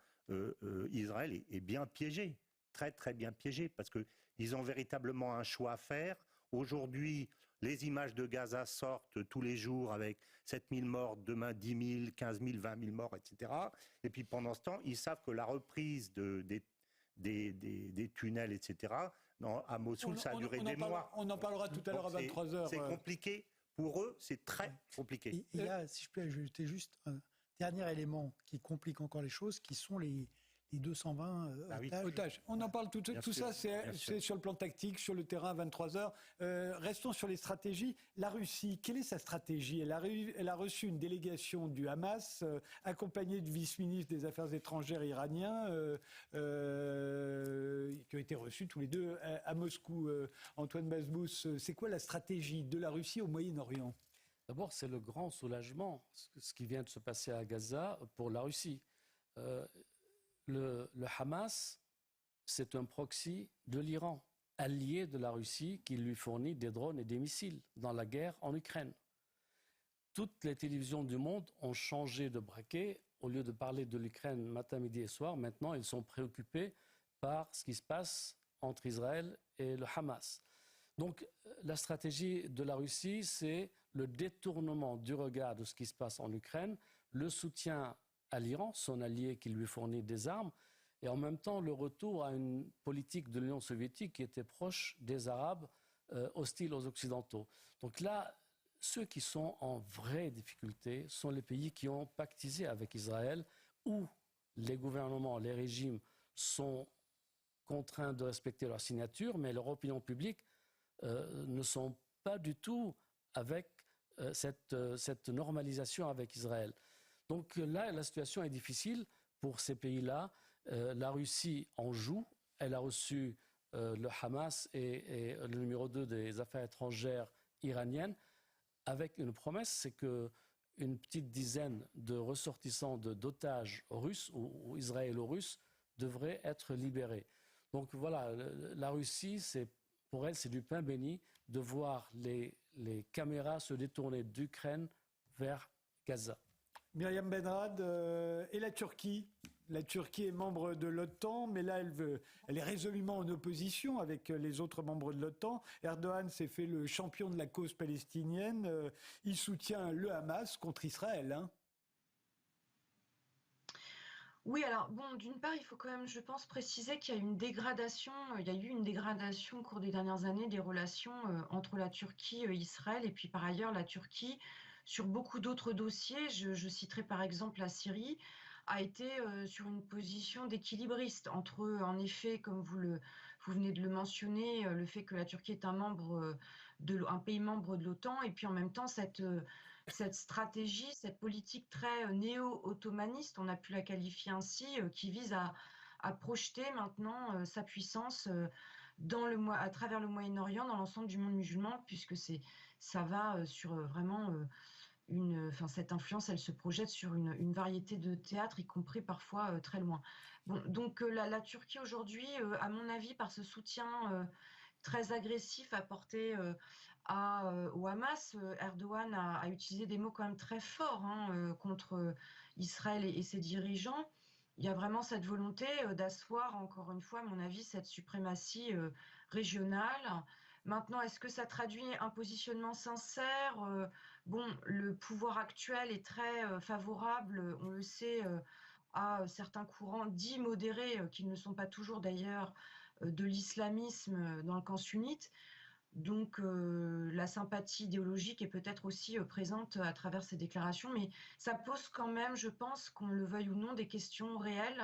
[SPEAKER 6] Israël est bien piégé, très très bien piégé, parce qu'ils ont véritablement un choix à faire. Aujourd'hui, les images de Gaza sortent tous les jours avec 7 000 morts, demain 10 000, 15 000, 20 000 morts, etc. Et puis pendant ce temps, ils savent que la reprise des tunnels, etc., à Mossoul, ça a duré des mois.
[SPEAKER 1] On en parlera tout à l'heure à 23h.
[SPEAKER 6] C'est compliqué. Pour eux, c'est très compliqué.
[SPEAKER 4] Et là, si je peux ajouter juste Dernier élément qui complique encore les choses, qui sont les 220
[SPEAKER 1] otages. On en parle tout ça, c'est sur le plan tactique, sur le terrain à 23h. Restons sur les stratégies. La Russie, quelle est sa stratégie ? Elle a reçu une délégation du Hamas, accompagnée du vice-ministre des Affaires étrangères iranien, qui ont été reçus tous les deux à Moscou. Antoine Bazbous, c'est quoi la stratégie de la Russie au Moyen-Orient ?
[SPEAKER 5] D'abord, c'est le grand soulagement, ce qui vient de se passer à Gaza pour la Russie. Le Hamas, c'est un proxy de l'Iran, allié de la Russie qui lui fournit des drones et des missiles dans la guerre en Ukraine. Toutes les télévisions du monde ont changé de braquet. Au lieu de parler de l'Ukraine matin, midi et soir, maintenant ils sont préoccupés par ce qui se passe entre Israël et le Hamas. Donc la stratégie de la Russie, c'est le détournement du regard de ce qui se passe en Ukraine, le soutien à l'Iran, son allié qui lui fournit des armes, et en même temps le retour à une politique de l'Union soviétique qui était proche des Arabes, hostiles aux Occidentaux. Donc là, ceux qui sont en vraie difficulté sont les pays qui ont pactisé avec Israël, où les gouvernements, les régimes sont contraints de respecter leur signature, mais leur opinion publique ne sont pas du tout avec cette normalisation avec Israël. Donc là, la situation est difficile pour ces pays-là. La Russie en joue. Elle a reçu le Hamas et le numéro 2 des affaires étrangères iraniennes avec une promesse, c'est qu'une petite dizaine de ressortissants d'otages russes ou israélo-russes devraient être libérés. Donc voilà, la Russie, pour elle, c'est du pain béni de voir les caméras se détourner d'Ukraine vers Gaza.
[SPEAKER 1] Myriam Benrad, et la Turquie ? La Turquie est membre de l'OTAN, mais là, elle est résolument en opposition avec les autres membres de l'OTAN. Erdogan s'est fait le champion de la cause palestinienne. Il soutient le Hamas contre Israël. Hein.
[SPEAKER 8] Oui, alors bon, d'une part, il faut quand même, je pense, préciser qu'il y a eu une dégradation au cours des dernières années des relations entre la Turquie et Israël, et puis par ailleurs, la Turquie, sur beaucoup d'autres dossiers, je citerai par exemple la Syrie, a été sur une position d'équilibriste entre, en effet, comme vous venez de le mentionner, le fait que la Turquie est un pays membre de l'OTAN, et puis en même temps cette stratégie, cette politique très néo-ottomaniste, on a pu la qualifier ainsi, qui vise à projeter maintenant sa puissance à travers le Moyen-Orient, dans l'ensemble du monde musulman, puisque ça va sur vraiment cette influence, elle se projette sur une variété de théâtres, y compris parfois très loin. Bon, donc la Turquie aujourd'hui, à mon avis, par ce soutien très agressif apporté au Hamas, Erdogan a utilisé des mots quand même très forts contre Israël et ses dirigeants. Il y a vraiment cette volonté d'asseoir, encore une fois, à mon avis, cette suprématie régionale. Maintenant, est-ce que ça traduit un positionnement sincère ? Bon, le pouvoir actuel est très favorable, on le sait, à certains courants dits modérés, qui ne sont pas toujours d'ailleurs de l'islamisme dans le camp sunnite. Donc la sympathie idéologique est peut-être aussi présente à travers ces déclarations, mais ça pose quand même, je pense, qu'on le veuille ou non, des questions réelles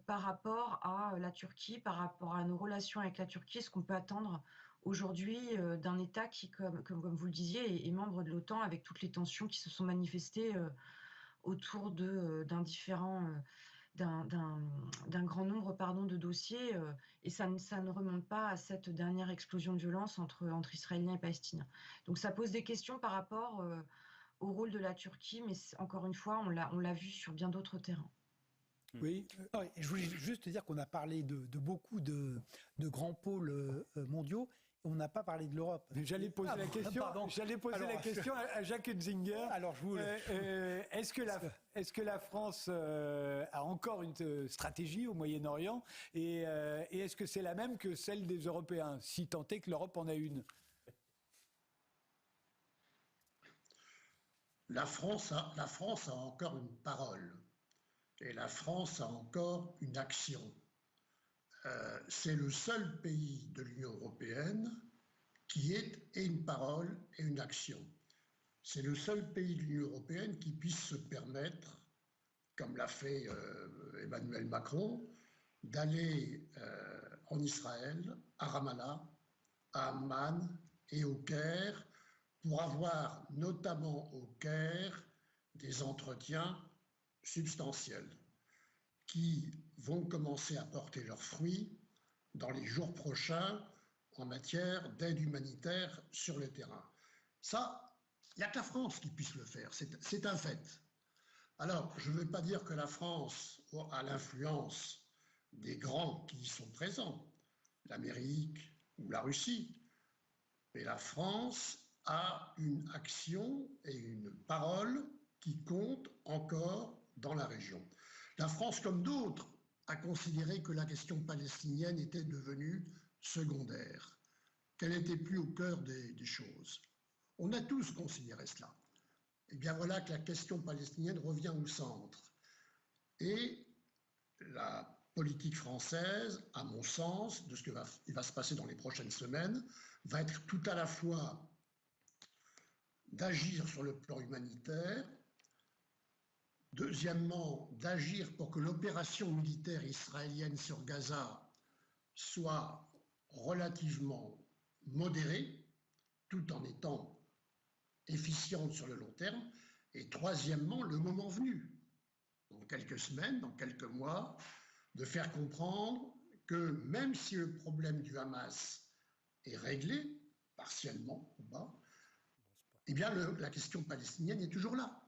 [SPEAKER 8] par rapport à la Turquie, par rapport à nos relations avec la Turquie, ce qu'on peut attendre aujourd'hui d'un État qui, comme vous le disiez, est membre de l'OTAN, avec toutes les tensions qui se sont manifestées autour d'un grand nombre de dossiers, et ça ne remonte pas à cette dernière explosion de violence entre Israéliens et Palestiniens. Donc ça pose des questions par rapport au rôle de la Turquie, mais encore une fois, on l'a vu sur bien d'autres terrains.
[SPEAKER 4] Oui, je voulais juste dire qu'on a parlé de beaucoup de grands pôles mondiaux. On n'a pas parlé de l'Europe.
[SPEAKER 1] J'allais poser la question à Jacques Hunzinger.
[SPEAKER 4] Alors,
[SPEAKER 1] est-ce que la France a encore une stratégie au Moyen-Orient et est-ce que c'est la même que celle des Européens, si tant est que l'Europe en a une ?
[SPEAKER 7] La France a encore une parole et la France a encore une action. C'est le seul pays de l'Union européenne qui ait une parole et une action. c'est le seul pays de l'Union européenne qui puisse se permettre, comme l'a fait Emmanuel Macron, d'aller en Israël, à Ramallah, à Amman et au Caire, pour avoir notamment au Caire des entretiens substantiels qui vont commencer à porter leurs fruits dans les jours prochains en matière d'aide humanitaire sur le terrain. Ça, il n'y a que la France qui puisse le faire, c'est un fait. Alors, je ne veux pas dire que la France a l'influence des grands qui y sont présents, l'Amérique ou la Russie, mais la France a une action et une parole qui comptent encore dans la région. La France, comme d'autres, a considéré que la question palestinienne était devenue secondaire, qu'elle n'était plus au cœur des choses. On a tous considéré cela. Et bien voilà que la question palestinienne revient au centre. Et la politique française, à mon sens, de ce qu'il va se passer dans les prochaines semaines, va être tout à la fois d'agir sur le plan humanitaire, deuxièmement, d'agir pour que l'opération militaire israélienne sur Gaza soit relativement modérée, tout en étant efficiente sur le long terme, et troisièmement, le moment venu, dans quelques semaines, dans quelques mois, de faire comprendre que même si le problème du Hamas est réglé, partiellement ou pas, eh bien la question palestinienne est toujours là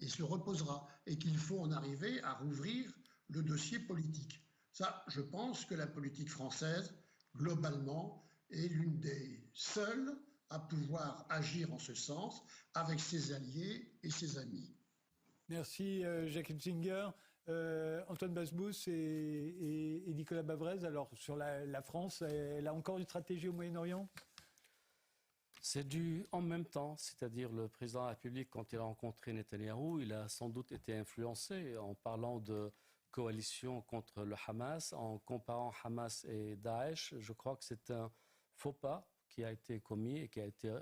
[SPEAKER 7] et se reposera, et qu'il faut en arriver à rouvrir le dossier politique. Ça, je pense que la politique française, globalement, est l'une des seules à pouvoir agir en ce sens avec ses alliés et ses amis.
[SPEAKER 1] Merci Jacques Hitzinger. Antoine Basbous et Nicolas Bavrez, alors sur la France, elle a encore une stratégie au Moyen-Orient ?
[SPEAKER 5] C'est du en même temps, c'est-à-dire le président de la République, quand il a rencontré Netanyahou, il a sans doute été influencé en parlant de coalition contre le Hamas, en comparant Hamas et Daesh. Je crois que c'est un faux pas qui a été commis et qui a été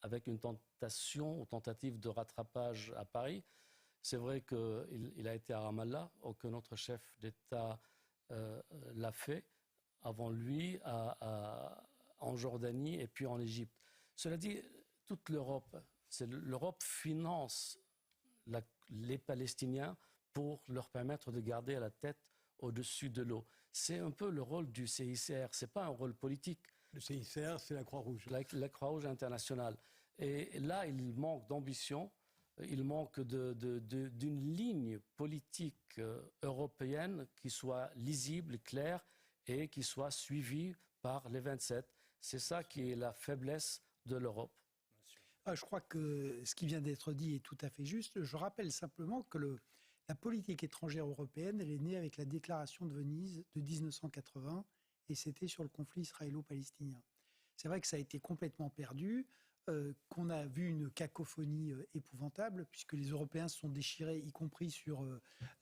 [SPEAKER 5] avec une tentation ou tentative de rattrapage à Paris. C'est vrai qu'il a été à Ramallah, aucun autre chef d'État l'a fait avant lui, en Jordanie et puis en Égypte. Cela dit, toute l'Europe finance les Palestiniens pour leur permettre de garder la tête au-dessus de l'eau. C'est un peu le rôle du CICR, ce n'est pas un rôle politique.
[SPEAKER 1] Le CICR, c'est la Croix-Rouge.
[SPEAKER 5] La Croix-Rouge internationale. Et là, il manque d'ambition, il manque d'une ligne politique européenne qui soit lisible, claire et qui soit suivie par les 27. C'est ça qui est la faiblesse de l'Europe.
[SPEAKER 4] Je crois que ce qui vient d'être dit est tout à fait juste. Je rappelle simplement que la politique étrangère européenne, elle est née avec la déclaration de Venise de 1980 et c'était sur le conflit israélo-palestinien. C'est vrai que ça a été complètement perdu, qu'on a vu une cacophonie épouvantable puisque les Européens se sont déchirés, y compris sur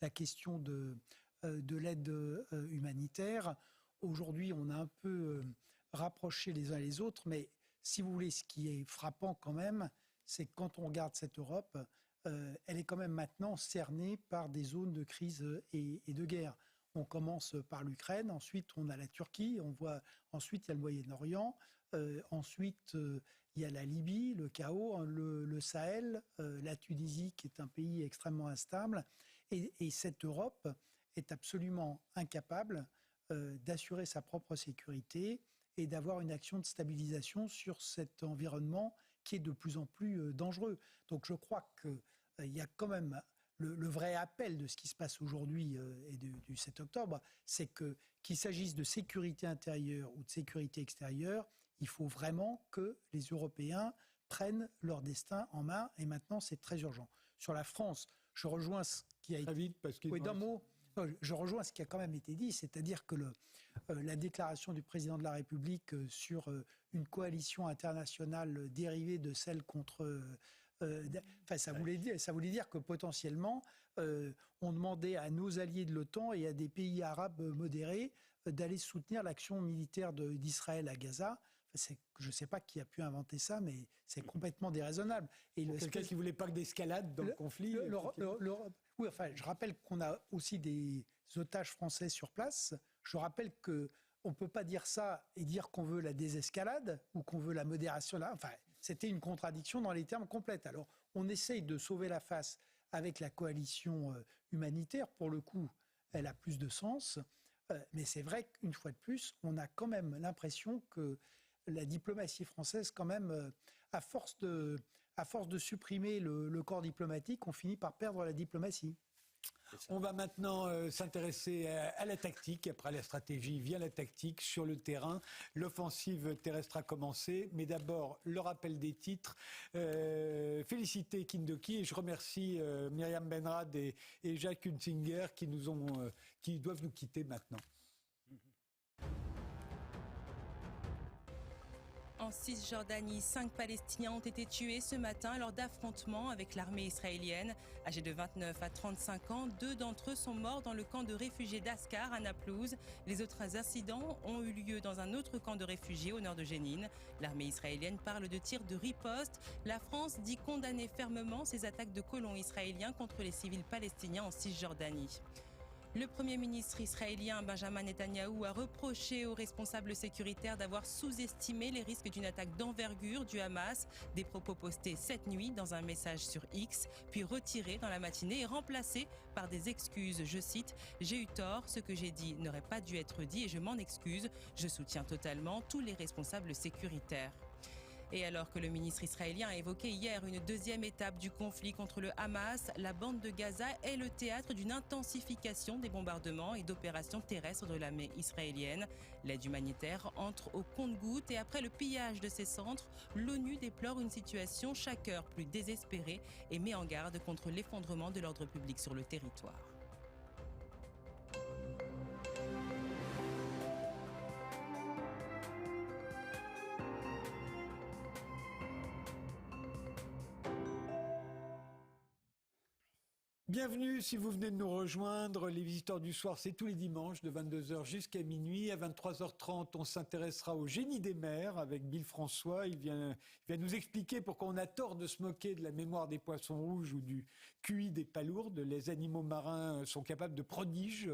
[SPEAKER 4] la question de l'aide humanitaire. Aujourd'hui, on a un peu rapproché les uns les autres, mais si vous voulez, ce qui est frappant quand même, c'est que quand on regarde cette Europe, elle est quand même maintenant cernée par des zones de crise et de guerre. On commence par l'Ukraine, ensuite on a la Turquie, ensuite il y a le Moyen-Orient, ensuite il y a la Libye, le chaos, le Sahel, la Tunisie qui est un pays extrêmement instable. Et cette Europe est absolument incapable d'assurer sa propre sécurité et d'avoir une action de stabilisation sur cet environnement qui est de plus en plus dangereux. Donc je crois qu'il y a quand même le vrai appel de ce qui se passe aujourd'hui et du 7 octobre, c'est qu'il s'agisse de sécurité intérieure ou de sécurité extérieure, il faut vraiment que les Européens prennent leur destin en main et maintenant c'est très urgent. Sur la France, je rejoins ce qui a été...
[SPEAKER 1] Très vite, parce que...
[SPEAKER 4] Oui, d'un mot, je rejoins ce qui a quand même été dit, c'est-à-dire que la déclaration du président de la République sur une coalition internationale dérivée de celle contre... ça voulait dire que potentiellement, on demandait à nos alliés de l'OTAN et à des pays arabes modérés d'aller soutenir l'action militaire d'Israël à Gaza. Je ne sais pas qui a pu inventer ça, mais c'est complètement déraisonnable. Et
[SPEAKER 1] quelqu'un qui ne voulait pas que d'escalade dans le conflit.
[SPEAKER 4] Oui, enfin, je rappelle qu'on a aussi des otages français sur place. Je rappelle qu'on ne peut pas dire ça et dire qu'on veut la désescalade ou qu'on veut la modération. Enfin, c'était une contradiction dans les termes complètes. Alors, on essaye de sauver la face avec la coalition humanitaire. Pour le coup, elle a plus de sens. Mais c'est vrai qu'une fois de plus, on a quand même l'impression que la diplomatie française, quand même, à force de supprimer le corps diplomatique, on finit par perdre la diplomatie.
[SPEAKER 1] On va maintenant s'intéresser à la tactique. Après la stratégie, vient la tactique sur le terrain. L'offensive terrestre a commencé. Mais d'abord, le rappel des titres. Féliciter Kindoki et je remercie Myriam Benrad et Jacques Hunsinger qui doivent nous quitter maintenant.
[SPEAKER 2] En Cisjordanie, 5 Palestiniens ont été tués ce matin lors d'affrontements avec l'armée israélienne. Âgés de 29 à 35 ans, 2 d'entre eux sont morts dans le camp de réfugiés d'Askar à Naplouse. Les autres incidents ont eu lieu dans un autre camp de réfugiés au nord de Jénine. L'armée israélienne parle de tirs de riposte. La France dit condamner fermement ces attaques de colons israéliens contre les civils palestiniens en Cisjordanie. Le Premier ministre israélien Benjamin Netanyahou a reproché aux responsables sécuritaires d'avoir sous-estimé les risques d'une attaque d'envergure du Hamas. Des propos postés cette nuit dans un message sur X, puis retirés dans la matinée et remplacés par des excuses. Je cite « J'ai eu tort, ce que j'ai dit n'aurait pas dû être dit et je m'en excuse. Je soutiens totalement tous les responsables sécuritaires ». Et alors que le ministre israélien a évoqué hier une deuxième étape du conflit contre le Hamas, la bande de Gaza est le théâtre d'une intensification des bombardements et d'opérations terrestres de l'armée israélienne. L'aide humanitaire entre au compte-gouttes et après le pillage de ces centres, l'ONU déplore une situation chaque heure plus désespérée et met en garde contre l'effondrement de l'ordre public sur le territoire.
[SPEAKER 1] Bienvenue si vous venez de nous rejoindre. Les visiteurs du soir, c'est tous les dimanches de 22h jusqu'à minuit. À 23h30, on s'intéressera au génie des mers avec Bill François. Il vient nous expliquer pourquoi on a tort de se moquer de la mémoire des poissons rouges ou du QI des palourdes. Les animaux marins sont capables de prodiges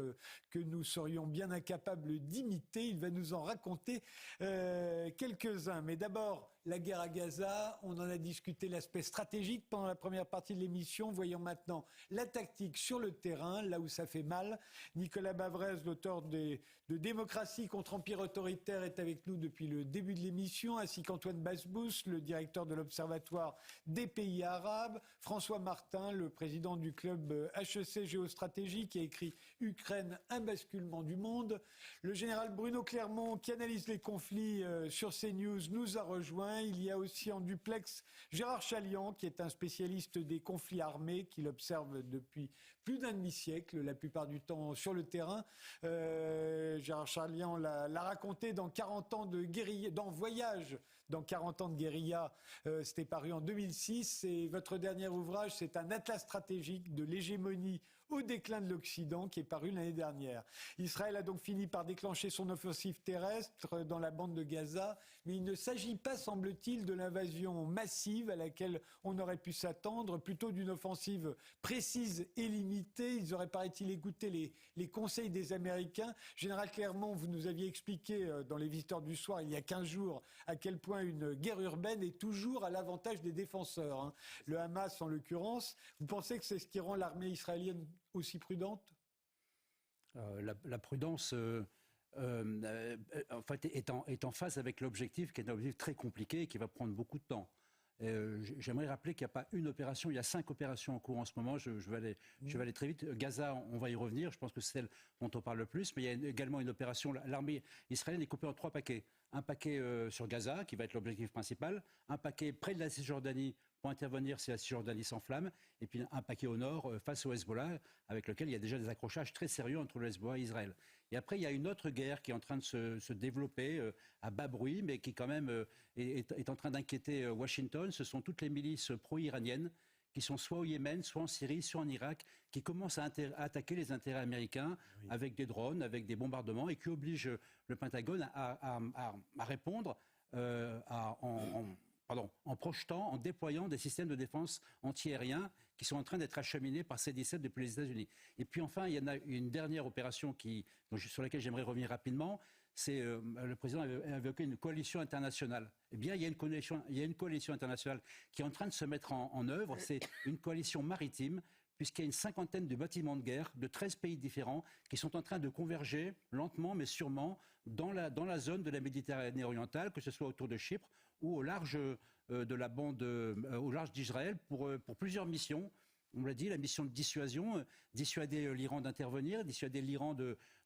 [SPEAKER 1] que nous serions bien incapables d'imiter. Il va nous en raconter quelques-uns. Mais d'abord, la guerre à Gaza, on en a discuté l'aspect stratégique pendant la première partie de l'émission. Voyons maintenant la tactique sur le terrain, là où ça fait mal. Nicolas Bavrez, l'auteur de Démocratie contre empire autoritaire, est avec nous depuis le début de l'émission, ainsi qu'Antoine Basbous, le directeur de l'Observatoire des pays arabes, François Martin, le président du club HEC Géostratégie, qui a écrit « Ukraine, un basculement du monde ». Le général Bruno Clermont, qui analyse les conflits sur CNews, nous a rejoints. Il y a aussi en duplex Gérard Chaliand, qui est un spécialiste des conflits armés, qui l'observe depuis plus d'un demi-siècle, la plupart du temps sur le terrain. Gérard Chaliand l'a raconté dans 40 ans de guérilla, dans Voyage, dans 40 ans de guérilla, c'était paru en 2006. Et votre dernier ouvrage, c'est un atlas stratégique de l'hégémonie au déclin de l'Occident, qui est paru l'année dernière. Israël a donc fini par déclencher son offensive terrestre dans la bande de Gaza, mais il ne s'agit pas, semble-t-il, de l'invasion massive à laquelle on aurait pu s'attendre, plutôt d'une offensive précise et limitée. Ils auraient, paraît-il, écouté les conseils des Américains. Général Clermont, vous nous aviez expliqué dans Les Visiteurs du Soir, il y a 15 jours, à quel point une guerre urbaine est toujours à l'avantage des défenseurs. Le Hamas, en l'occurrence. Vous pensez que c'est ce qui rend l'armée israélienne aussi prudente ?
[SPEAKER 9] La prudence en fait, est en phase avec l'objectif, qui est un objectif très compliqué et qui va prendre beaucoup de temps. J'aimerais rappeler qu'il n'y a pas une opération, il y a 5 opérations en cours en ce moment. Je vais aller très vite. Gaza, on va y revenir. Je pense que c'est celle dont on parle le plus. Mais il y a également une opération. L'armée israélienne est coupée en 3 paquets. Un paquet sur Gaza, qui va être l'objectif principal. Un paquet près de la Cisjordanie pour intervenir si la Cisjordanie s'enflamme. Et puis un paquet au nord face au Hezbollah, avec lequel il y a déjà des accrochages très sérieux entre le Hezbollah et Israël. Et après, il y a une autre guerre qui est en train de se développer à bas bruit, mais qui quand même est en train d'inquiéter Washington. Ce sont toutes les milices pro-iraniennes qui sont soit au Yémen, soit en Syrie, soit en Irak, qui commencent à attaquer les intérêts américains avec des drones, avec des bombardements, et qui obligent le Pentagone à répondre en projetant, en déployant des systèmes de défense antiaériens qui sont en train d'être acheminés par C-17 depuis les États-Unis. Et puis enfin, il y en a une dernière opération sur laquelle j'aimerais revenir rapidement. C'est le président a évoqué une coalition internationale. Eh bien, il y a une coalition internationale qui est en train de se mettre en œuvre. C'est une coalition maritime, puisqu'il y a une cinquantaine de bâtiments de guerre de 13 pays différents qui sont en train de converger lentement mais sûrement dans la zone de la Méditerranée orientale, que ce soit autour de Chypre ou au large de la bande, au large d'Israël, pour plusieurs missions. On l'a dit, la mission de dissuasion, dissuader l'Iran d'intervenir, dissuader l'Iran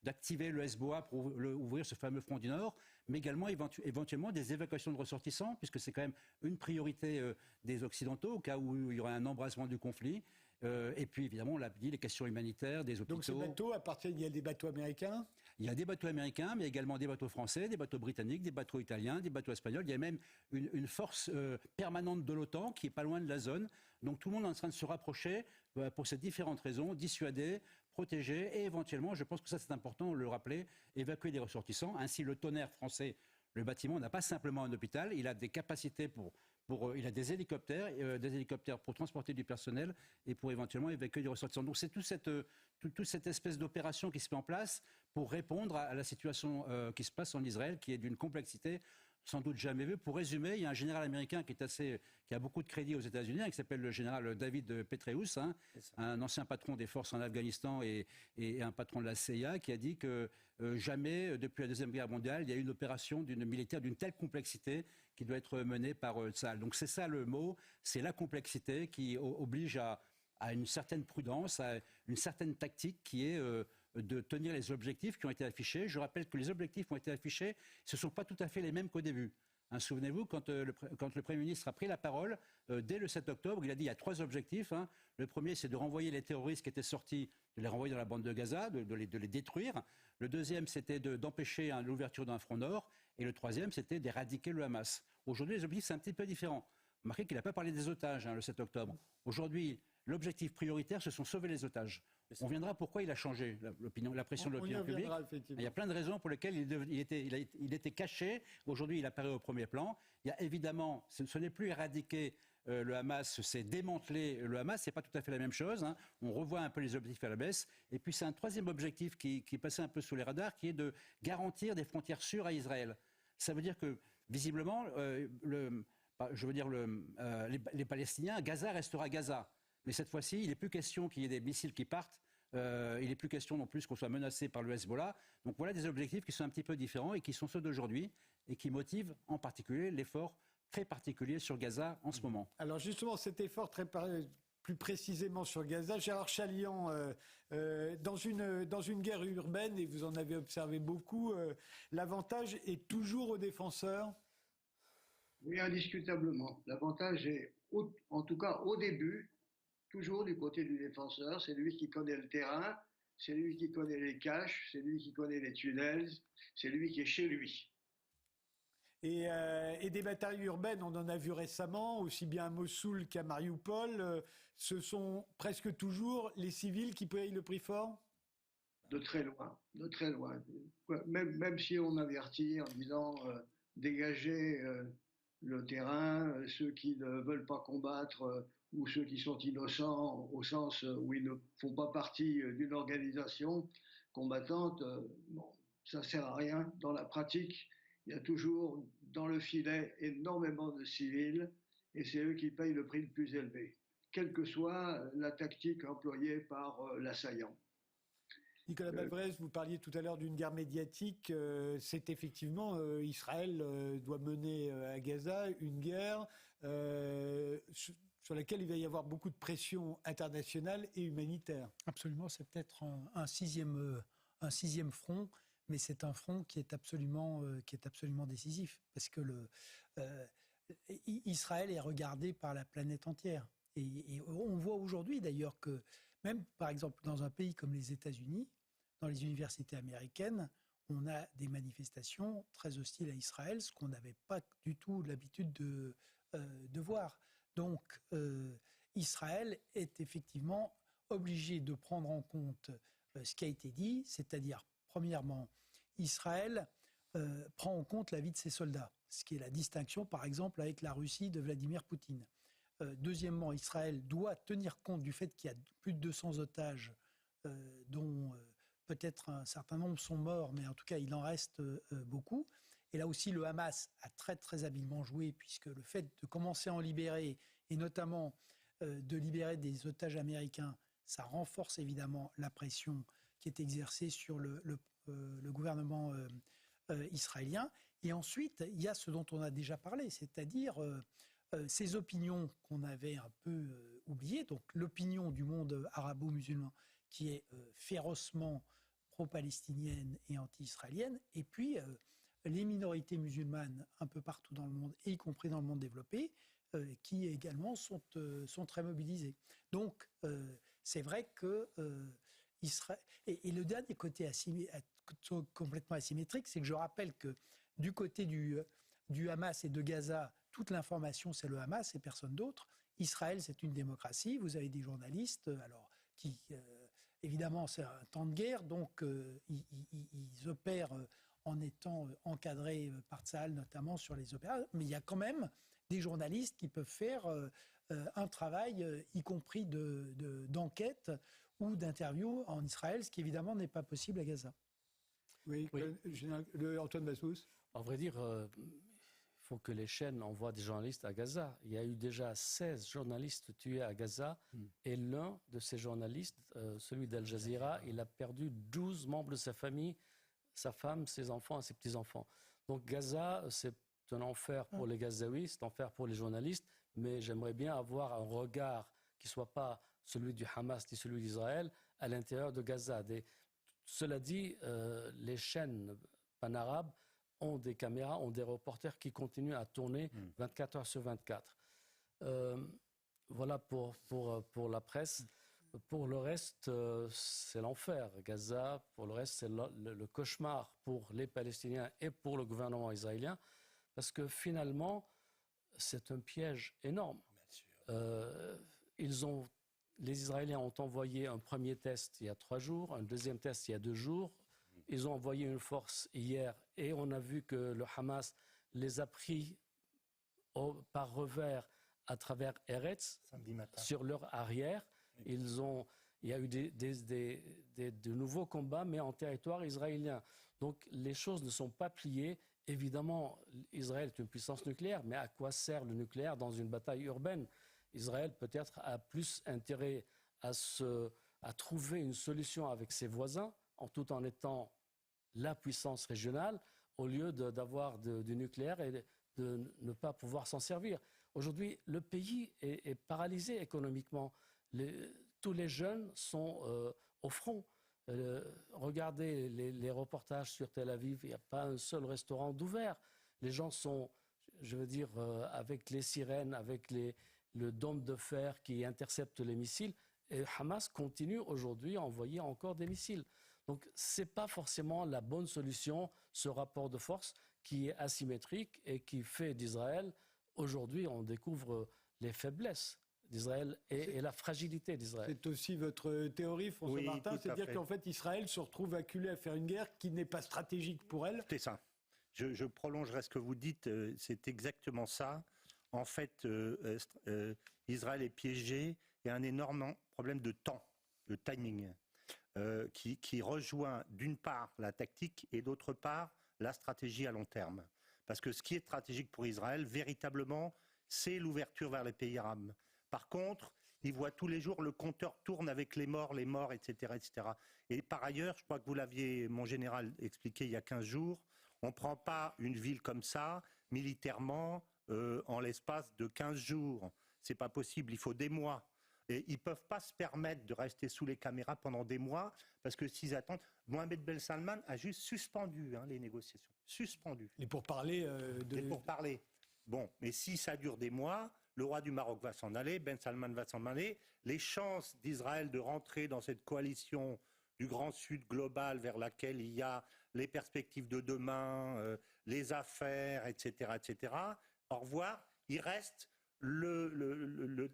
[SPEAKER 9] d'activer le Hezbollah pour ouvrir ce fameux front du Nord, mais également éventuellement des évacuations de ressortissants, puisque c'est quand même une priorité des Occidentaux, au cas où il y aurait un embrasement du conflit. Et puis évidemment, on l'a dit, les questions humanitaires, des hôpitaux.
[SPEAKER 1] Donc ces bateaux, il y a des bateaux américains ?
[SPEAKER 9] Il y a des bateaux américains, mais également des bateaux français, des bateaux britanniques, des bateaux italiens, des bateaux espagnols. Il y a même une force permanente de l'OTAN qui est pas loin de la zone. Donc tout le monde est en train de se rapprocher pour ces différentes raisons, dissuader, protéger et éventuellement, je pense que ça c'est important de le rappeler, évacuer des ressortissants. Ainsi, le Tonnerre français, le bâtiment n'a pas simplement un hôpital, il a des capacités il a des hélicoptères pour transporter du personnel et pour éventuellement évacuer des ressortissants. Donc c'est toute cette espèce d'opération qui se met en place pour répondre à la situation qui se passe en Israël, qui est d'une complexité sans doute jamais vue. Pour résumer, il y a un général américain qui a beaucoup de crédit aux États-Unis, qui s'appelle le général David Petraeus, un ancien patron des forces en Afghanistan et un patron de la CIA, qui a dit que jamais, depuis la Deuxième Guerre mondiale, il y a eu une opération militaire d'une telle complexité qui doit être menée par Tsahal. Donc c'est ça le mot, c'est la complexité qui oblige à une certaine prudence, à une certaine tactique qui est de tenir les objectifs qui ont été affichés. Je rappelle que les objectifs qui ont été affichés, ce ne sont pas tout à fait les mêmes qu'au début. Souvenez-vous, quand le Premier ministre a pris la parole, dès le 7 octobre, il a dit il y a 3 objectifs. Le premier, c'est de renvoyer les terroristes qui étaient sortis, de les renvoyer dans la bande de Gaza, de les détruire. Le deuxième, c'était d'empêcher l'ouverture d'un front nord. Et le troisième, c'était d'éradiquer le Hamas. Aujourd'hui, les objectifs, c'est un petit peu différent. Remarquez qu'il n'a pas parlé des otages le 7 octobre. Aujourd'hui, l'objectif prioritaire, ce sont sauver les otages. On verra pourquoi il a changé la pression de l'opinion publique. Il y a plein de raisons pour lesquelles il était caché. Aujourd'hui, il apparaît au premier plan. Il y a évidemment, ce n'est plus éradiquer le Hamas, c'est démanteler le Hamas. C'est pas tout à fait la même chose. On revoit un peu les objectifs à la baisse. Et puis c'est un troisième objectif qui est passé un peu sous les radars, qui est de garantir des frontières sûres à Israël. Ça veut dire que visiblement, les Palestiniens, Gaza restera Gaza. Mais cette fois-ci, il n'est plus question qu'il y ait des missiles qui partent. Il n'est plus question non plus qu'on soit menacé par le Hezbollah. Donc voilà des objectifs qui sont un petit peu différents et qui sont ceux d'aujourd'hui et qui motivent en particulier l'effort très particulier sur Gaza en ce moment.
[SPEAKER 1] Alors justement, cet effort plus précisément sur Gaza, Gérard Chaliand, dans une guerre urbaine, et vous en avez observé beaucoup, l'avantage est toujours aux défenseurs ?
[SPEAKER 10] Oui, indiscutablement. L'avantage est, en tout cas au début, toujours du côté du défenseur. C'est lui qui connaît le terrain, c'est lui qui connaît les caches, c'est lui qui connaît les tunnels, c'est lui qui est chez lui.
[SPEAKER 1] Et des batailles urbaines, on en a vu récemment, aussi bien à Mossoul qu'à Mariupol, ce sont presque toujours les civils qui payent le prix fort ?
[SPEAKER 10] De très loin, de très loin. Même si on avertit en disant dégagez le terrain, ceux qui ne veulent pas combattre ou ceux qui sont innocents au sens où ils ne font pas partie d'une organisation combattante, ça ne sert à rien. Dans la pratique, il y a toujours dans le filet énormément de civils et c'est eux qui payent le prix le plus élevé, quelle que soit la tactique employée par l'assaillant.
[SPEAKER 1] Nicolas Balvrez, vous parliez tout à l'heure d'une guerre médiatique. C'est effectivement, Israël doit mener à Gaza une guerre sur laquelle il va y avoir beaucoup de pression internationale et humanitaire.
[SPEAKER 4] Absolument, c'est peut-être un sixième front, mais c'est un front qui est absolument décisif, parce que Israël est regardé par la planète entière. Et on voit aujourd'hui d'ailleurs que même, par exemple, dans un pays comme les États-Unis, dans les universités américaines, on a des manifestations très hostiles à Israël, ce qu'on n'avait pas du tout l'habitude de voir. Donc, Israël est effectivement obligé de prendre en compte ce qui a été dit, c'est-à-dire, premièrement, Israël prend en compte la vie de ses soldats. ce qui est la distinction, par exemple, avec la Russie de Vladimir Poutine. Deuxièmement, Israël doit tenir compte du fait qu'il y a plus de 200 otages, dont peut-être un certain nombre sont morts, mais en tout cas, il en reste beaucoup. Et là aussi, le Hamas a très, très habilement joué, puisque le fait de commencer à en libérer, et notamment de libérer des otages américains, ça renforce évidemment la pression qui est exercée sur le gouvernement israélien. Et ensuite, il y a ce dont on a déjà parlé, c'est-à-dire ces opinions qu'on avait un peu oubliées, donc l'opinion du monde arabo-musulman qui est férocement pro-palestinienne et anti-israélienne, et puis les minorités musulmanes un peu partout dans le monde, y compris dans le monde développé, qui également sont très mobilisées. Donc, c'est vrai que Israël... Et le dernier côté complètement asymétrique, c'est que je rappelle que du côté du Hamas et de Gaza, toute l'information, c'est le Hamas et personne d'autre. Israël, c'est une démocratie. Vous avez des journalistes, alors qui, évidemment, c'est un temps de guerre, donc ils opèrent en étant encadrés par Tsahal, notamment sur les opérations. Mais il y a quand même des journalistes qui peuvent faire un travail, y compris d'enquête ou d'interview en Israël, ce qui évidemment n'est pas possible à Gaza.
[SPEAKER 1] Oui. Antoine Bassous.
[SPEAKER 5] À vrai dire, il faut que les chaînes envoient des journalistes à Gaza. Il y a eu déjà 16 journalistes tués à Gaza et l'un de ces journalistes, celui d'Al Jazeera, il a perdu 12 membres de sa famille, sa femme, ses enfants et ses petits-enfants. Donc Gaza, c'est un enfer pour les Gazaouis, c'est un enfer pour les journalistes, mais j'aimerais bien avoir un regard qui ne soit pas celui du Hamas ni celui d'Israël à l'intérieur de Gaza. Cela dit, les chaînes panarabes ont des caméras, ont des reporters qui continuent à tourner 24 heures sur 24. Voilà pour la presse. Pour le reste, c'est l'enfer. Gaza, pour le reste, c'est le cauchemar pour les Palestiniens et pour le gouvernement israélien, parce que finalement, c'est un piège énorme. Les Israéliens ont envoyé un premier test il y a 3 jours, un deuxième test il y a 2 jours. Ils ont envoyé une force hier et on a vu que le Hamas les a pris par revers à travers Eretz, sur leur arrière. Il y a eu de nouveaux combats, mais en territoire israélien. Donc les choses ne sont pas pliées. Évidemment, Israël est une puissance nucléaire, mais à quoi sert le nucléaire dans une bataille urbaine ? Israël peut-être a plus intérêt à trouver une solution avec ses voisins, tout en étant la puissance régionale, au lieu d'avoir du nucléaire et de ne pas pouvoir s'en servir. Aujourd'hui, le pays est paralysé économiquement. Tous les jeunes sont au front. Regardez les reportages sur Tel Aviv, il n'y a pas un seul restaurant d'ouvert. Les gens sont, je veux dire, avec les sirènes, avec le dôme de fer qui intercepte les missiles. Et Hamas continue aujourd'hui à envoyer encore des missiles. Donc ce n'est pas forcément la bonne solution, ce rapport de force qui est asymétrique et qui fait d'Israël, aujourd'hui on découvre les faiblesses d'Israël et la fragilité d'Israël.
[SPEAKER 1] C'est aussi votre théorie, François Martin, c'est-à-dire qu'en fait Israël se retrouve acculé à faire une guerre qui n'est pas stratégique pour elle.
[SPEAKER 6] C'est ça. Je prolongerai ce que vous dites, c'est exactement ça. En fait, Israël est piégé. Il y a un énorme problème de temps, de timing, qui rejoint d'une part la tactique et d'autre part la stratégie à long terme. Parce que ce qui est stratégique pour Israël, véritablement, c'est l'ouverture vers les pays arabes. Par contre, il voit tous les jours le compteur tourne avec les morts, etc., etc. Et par ailleurs, je crois que vous l'aviez, mon général, expliqué il y a 15 jours, on ne prend pas une ville comme ça, militairement, en l'espace de 15 jours. C'est pas possible, il faut des mois. Et ils ne peuvent pas se permettre de rester sous les caméras pendant des mois, parce que s'ils attendent... Mohamed Ben Salman a juste suspendu les négociations. Suspendu.
[SPEAKER 1] Les pourparlers
[SPEAKER 6] Les pourparlers. Bon, mais si ça dure des mois, le roi du Maroc va s'en aller, Ben Salman va s'en aller. Les chances d'Israël de rentrer dans cette coalition du Grand Sud global vers laquelle il y a les perspectives de demain, les affaires, etc., etc., au revoir, il reste le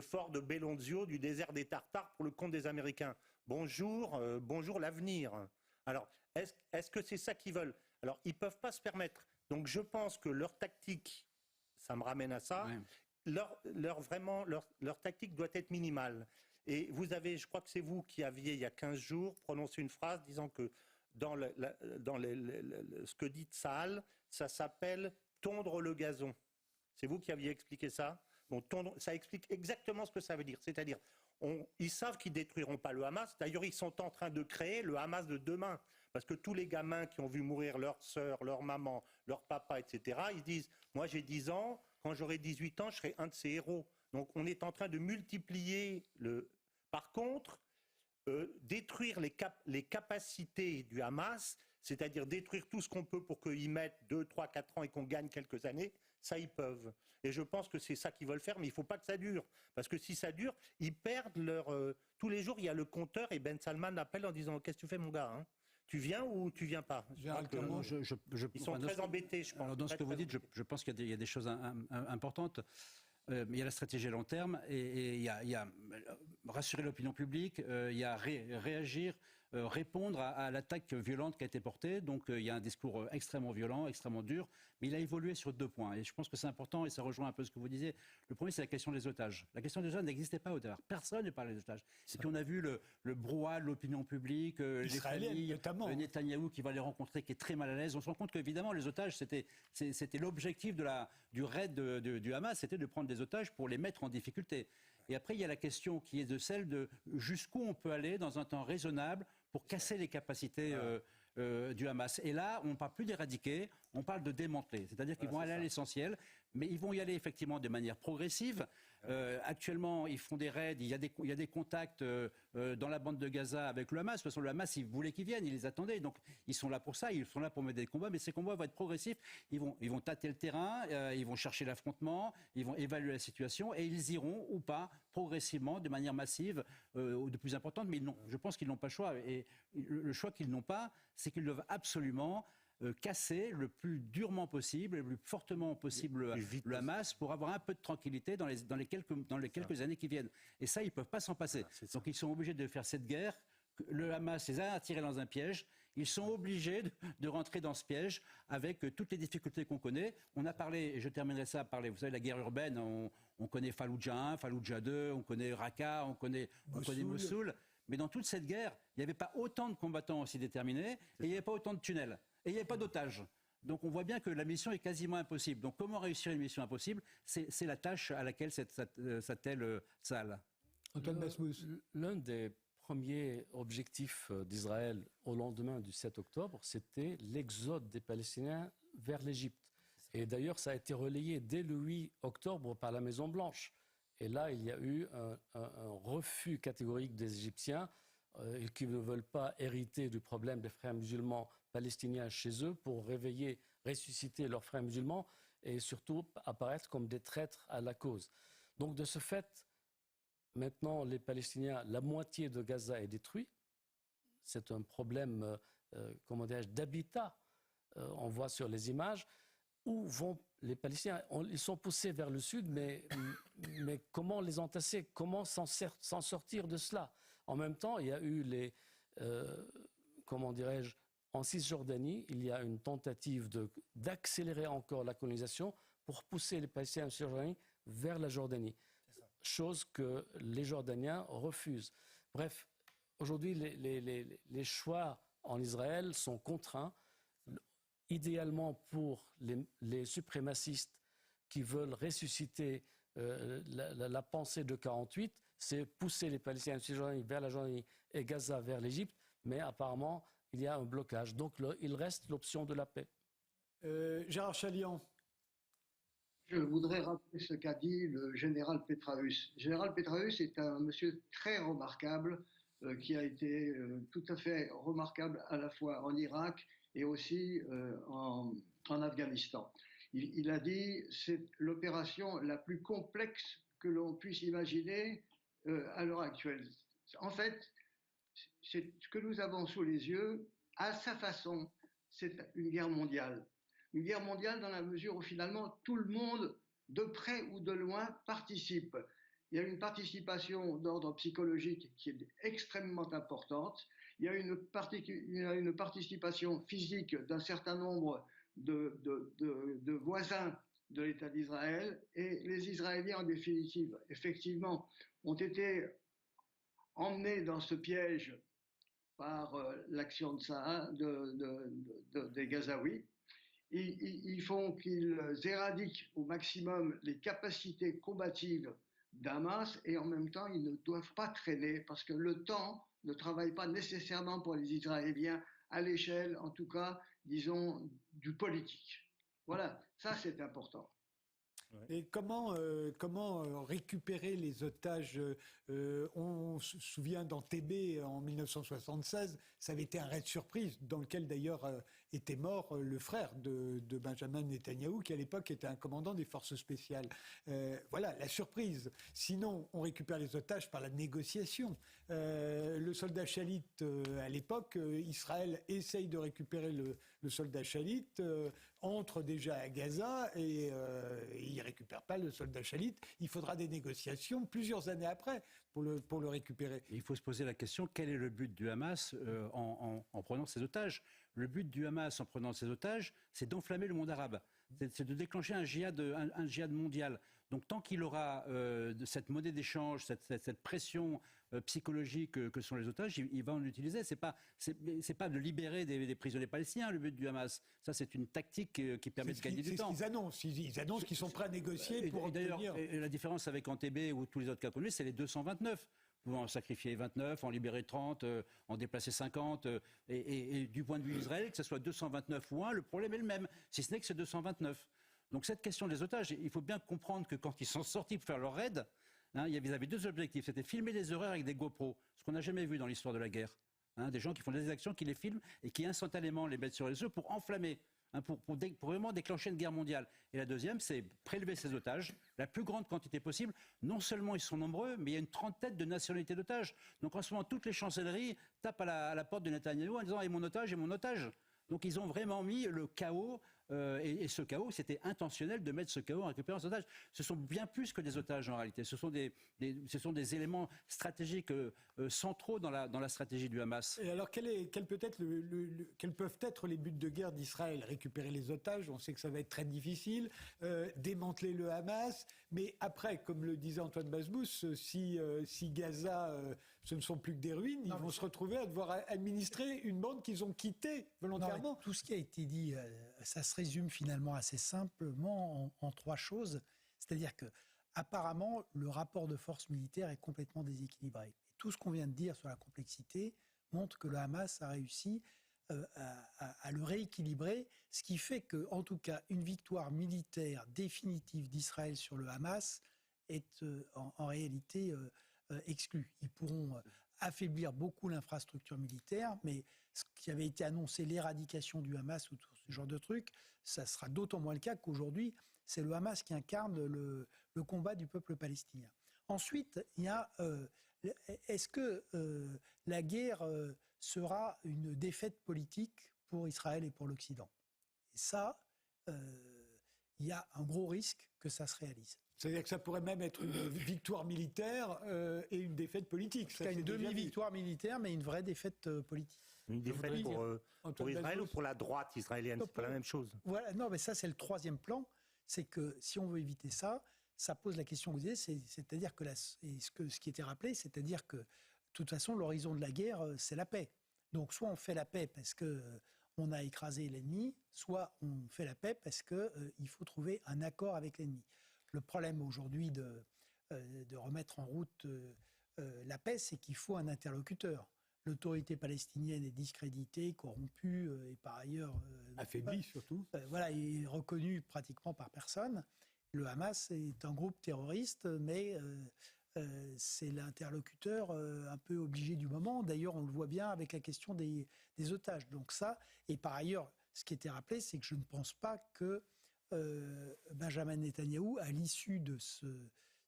[SPEAKER 6] fort de Bellonzio du désert des Tartares pour le compte des Américains. Bonjour l'avenir. Alors, est-ce que c'est ça qu'ils veulent ? Alors, ils ne peuvent pas se permettre Donc je pense que leur tactique, ça me ramène à ça, leur tactique doit être minimale. Et vous avez, je crois que c'est vous qui aviez, il y a 15 jours, prononcé une phrase disant que dans ce que dit Tsahal, ça s'appelle tondre le gazon. C'est vous qui aviez expliqué ça. Bon, ça explique exactement ce que ça veut dire. C'est-à-dire, ils savent qu'ils ne détruiront pas le Hamas. D'ailleurs, ils sont en train de créer le Hamas de demain. Parce que tous les gamins qui ont vu mourir leur sœur, leur maman, leur papa, etc., ils disent « Moi, j'ai 10 ans, quand j'aurai 18 ans, je serai un de ces héros. » Donc, on est en train de multiplier le... Par contre, détruire les capacités du Hamas, c'est-à-dire détruire tout ce qu'on peut pour qu'ils mettent 2, 3, 4 ans et qu'on gagne quelques années, ça, ils peuvent. Et je pense que c'est ça qu'ils veulent faire, mais il ne faut pas que ça dure. Parce que si ça dure, ils perdent leur... tous les jours, il y a le compteur et Ben Salman appelle en disant « Qu'est-ce que tu fais, mon gars, hein ? Tu viens ou tu viens pas ?» Ils sont très embêtés, je pense.
[SPEAKER 9] Alors dans ce que vous dites, je pense qu'il y a des choses importantes. Il y a la stratégie à long terme et il y a rassurer l'opinion publique, il y a réagir, répondre à l'attaque violente qui a été portée. Donc il y a un discours extrêmement violent, extrêmement dur, mais il a évolué sur 2 points. Et je pense que c'est important et ça rejoint un peu ce que vous disiez. Le premier, c'est la question des otages. La question des otages n'existait pas au départ. Personne ne parlait des otages. Et puis on a vu le brouhaha de l'opinion publique, les familles, notamment Netanyahou qui va les rencontrer, qui est très mal à l'aise. On se rend compte qu'évidemment les otages, c'était l'objectif du raid du Hamas, c'était de prendre des otages pour les mettre en difficulté. Et après, il y a la question qui est de celle de jusqu'où on peut aller dans un temps raisonnable pour casser les capacités du Hamas. Et là, on ne parle plus d'éradiquer, on parle de démanteler. C'est-à-dire qu'ils vont aller à l'essentiel, mais ils vont y aller effectivement de manière progressive. Actuellement, ils font des raids, il y a des contacts dans la bande de Gaza avec le Hamas. De toute façon, le Hamas, ils voulaient qu'ils viennent, ils les attendaient. Donc, ils sont là pour ça, ils sont là pour mener des combats. Mais ces combats vont être progressifs. Ils vont tâter le terrain, ils vont chercher l'affrontement, ils vont évaluer la situation et ils iront ou pas progressivement, de manière massive, ou de plus importante. Mais non, je pense qu'ils n'ont pas le choix. Et le choix qu'ils n'ont pas, c'est qu'ils doivent absolument casser le plus durement possible, le plus fortement possible le Hamas pour avoir un peu de tranquillité dans les quelques années qui viennent. Et ça, ils ne peuvent pas s'en passer. Donc ils sont obligés de faire cette guerre. Le Hamas les a attirés dans un piège. Ils sont obligés de rentrer dans ce piège avec toutes les difficultés qu'on connaît. On a parlé, et je terminerai ça par vous savez, la guerre urbaine, on connaît Fallujah 1, Fallujah 2, on connaît Raqqa, on connaît Mossoul. Mais dans toute cette guerre, il n'y avait pas autant de combattants aussi déterminés et il n'y avait pas autant de tunnels. Et il n'y avait pas d'otages. Donc on voit bien que la mission est quasiment impossible. Donc comment réussir une mission impossible ? C'est la tâche à laquelle s'attelle Tsahal.
[SPEAKER 5] L'un des premiers objectifs d'Israël au lendemain du 7 octobre, c'était l'exode des Palestiniens vers l'Égypte. Et d'ailleurs, ça a été relayé dès le 8 octobre par la Maison-Blanche. Et là, il y a eu un refus catégorique des Égyptiens qui ne veulent pas hériter du problème des frères musulmans palestiniens chez eux pour ressusciter leurs frères musulmans et surtout apparaître comme des traîtres à la cause. Donc de ce fait, maintenant les Palestiniens, la moitié de Gaza est détruite. C'est un problème d'habitat. On voit sur les images où vont les Palestiniens. Ils sont poussés vers le sud, mais comment les entasser? Comment s'en sortir de cela? En même temps, il y a eu en Cisjordanie, il y a une tentative d'accélérer encore la colonisation pour pousser les Palestiniens en Cisjordanie vers la Jordanie. Chose que les Jordaniens refusent. Bref, aujourd'hui, les choix en Israël sont contraints, idéalement pour les suprémacistes qui veulent ressusciter la pensée de 1948, c'est pousser les Palestiniens en Cisjordanie vers la Jordanie et Gaza vers l'Égypte, mais apparemment, il y a un blocage. Donc, il reste l'option de la paix.
[SPEAKER 1] Gérard Chalian.
[SPEAKER 10] Je voudrais rappeler ce qu'a dit le général Petraeus. Le général Petraeus est un monsieur très remarquable, qui a été tout à fait remarquable à la fois en Irak et aussi en Afghanistan. Il a dit que c'est l'opération la plus complexe que l'on puisse imaginer à l'heure actuelle. En fait, c'est ce que nous avons sous les yeux, à sa façon, c'est une guerre mondiale. Une guerre mondiale dans la mesure où finalement tout le monde, de près ou de loin, participe. Il y a une participation d'ordre psychologique qui est extrêmement importante. Il y a une participation physique d'un certain nombre de voisins de l'État d'Israël, et les Israéliens, en définitive, effectivement, ont été emmenés dans ce piège par l'action des Gazaouis. Ils font qu'ils éradiquent au maximum les capacités combatives d'Hamas, et en même temps, ils ne doivent pas traîner, parce que le temps ne travaille pas nécessairement pour les Israéliens à l'échelle, en tout cas, disons, du politique. Voilà, ça c'est important.
[SPEAKER 1] Et comment récupérer les otages? On se souvient d'Entebbe en 1976, ça avait été un raid surprise dans lequel d'ailleurs était mort le frère de Benjamin Netanyahou, qui à l'époque était un commandant des forces spéciales. Voilà, la surprise. Sinon, on récupère les otages par la négociation. Le soldat Shalit, à l'époque, Israël essaye de récupérer le soldat Shalit, entre déjà à Gaza et il ne récupère pas le soldat Shalit. Il faudra des négociations plusieurs années après pour le récupérer.
[SPEAKER 9] Et il faut se poser la question, quel est le but du Hamas en prenant ces otages? Le but du Hamas en prenant ces otages, c'est d'enflammer le monde arabe. C'est de déclencher un djihad mondial. Donc tant qu'il aura cette monnaie d'échange, cette pression psychologique que sont les otages, il va en utiliser. C'est pas de libérer des prisonniers palestiniens le but du Hamas. Ça, c'est une tactique qui permet de gagner du temps.
[SPEAKER 1] C'est ce qu'ils annoncent. Ils annoncent qu'ils sont prêts à négocier pour obtenir.
[SPEAKER 9] D'ailleurs, la différence avec Entebbe ou tous les autres cas connus, c'est les 229. Pouvant en sacrifier 29, en libérer 30, en déplacer 50. Et du point de vue d'Israël, que ce soit 229 ou 1, le problème est le même, si ce n'est que c'est 229. Donc cette question des otages, il faut bien comprendre que quand ils sont sortis pour faire leur raid, ils avaient deux objectifs. C'était filmer les horreurs avec des GoPros, ce qu'on n'a jamais vu dans l'histoire de la guerre. Des gens qui font des actions, qui les filment et qui instantanément les mettent sur les réseaux pour enflammer. Pour vraiment déclencher une guerre mondiale. Et la deuxième, c'est prélever ces otages, la plus grande quantité possible. Non seulement ils sont nombreux, mais il y a une trentaine de nationalités d'otages. Donc en ce moment, toutes les chancelleries tapent à la porte de Netanyahou en disant « et mon otage, et mon otage ». Donc ils ont vraiment mis le chaos, et ce chaos, c'était intentionnel de mettre ce chaos en récupérant ces otages. Ce sont bien plus que des otages en réalité. Ce sont des éléments stratégiques centraux dans la stratégie du Hamas.
[SPEAKER 1] Et alors quels peuvent être les buts de guerre d'Israël? Récupérer les otages, on sait que ça va être très difficile, démanteler le Hamas, mais après, comme le disait Antoine Basbous, si Gaza, ce ne sont plus que des ruines, ils vont se retrouver à devoir administrer une bande qu'ils ont quittée volontairement.
[SPEAKER 4] Non, tout ce qui a été dit, ça se résume finalement assez simplement en trois choses. C'est-à-dire que, apparemment, le rapport de force militaire est complètement déséquilibré. Et tout ce qu'on vient de dire sur la complexité montre que le Hamas a réussi à le rééquilibrer, ce qui fait que, en tout cas, une victoire militaire définitive d'Israël sur le Hamas est en réalité exclue. Ils pourront affaiblir beaucoup l'infrastructure militaire, mais ce qui avait été annoncé, l'éradication du Hamas ou tout ce genre de trucs, ça sera d'autant moins le cas qu'aujourd'hui, c'est le Hamas qui incarne le combat du peuple palestinien. Ensuite, il y a est-ce que la guerre sera une défaite politique pour Israël et pour l'Occident? Et ça, il y a un gros risque que ça se réalise.
[SPEAKER 1] C'est-à-dire que ça pourrait même être une victoire militaire et une défaite politique.
[SPEAKER 4] Ça, une demi-victoire militaire, mais une vraie défaite politique.
[SPEAKER 6] Une défaite pour Israël ou pour la droite israélienne, c'est pas la même chose.
[SPEAKER 4] Voilà, non, mais ça, c'est le troisième plan. C'est que si on veut éviter ça, ça pose la question que vous disiez, c'est-à-dire que ce qui était rappelé, c'est-à-dire que de toute façon, l'horizon de la guerre, c'est la paix. Donc, soit on fait la paix parce qu'on a écrasé l'ennemi, soit on fait la paix parce qu'il faut trouver un accord avec l'ennemi. Le problème aujourd'hui de remettre en route la paix, c'est qu'il faut un interlocuteur. L'autorité palestinienne est discréditée, corrompue et par ailleurs...
[SPEAKER 1] affaiblie surtout.
[SPEAKER 4] Voilà, et reconnue pratiquement par personne. Le Hamas est un groupe terroriste, mais c'est l'interlocuteur un peu obligé du moment. D'ailleurs, on le voit bien avec la question des otages. Donc ça, et par ailleurs, ce qui était rappelé, c'est que je ne pense pas que Benjamin Netanyahou, à l'issue de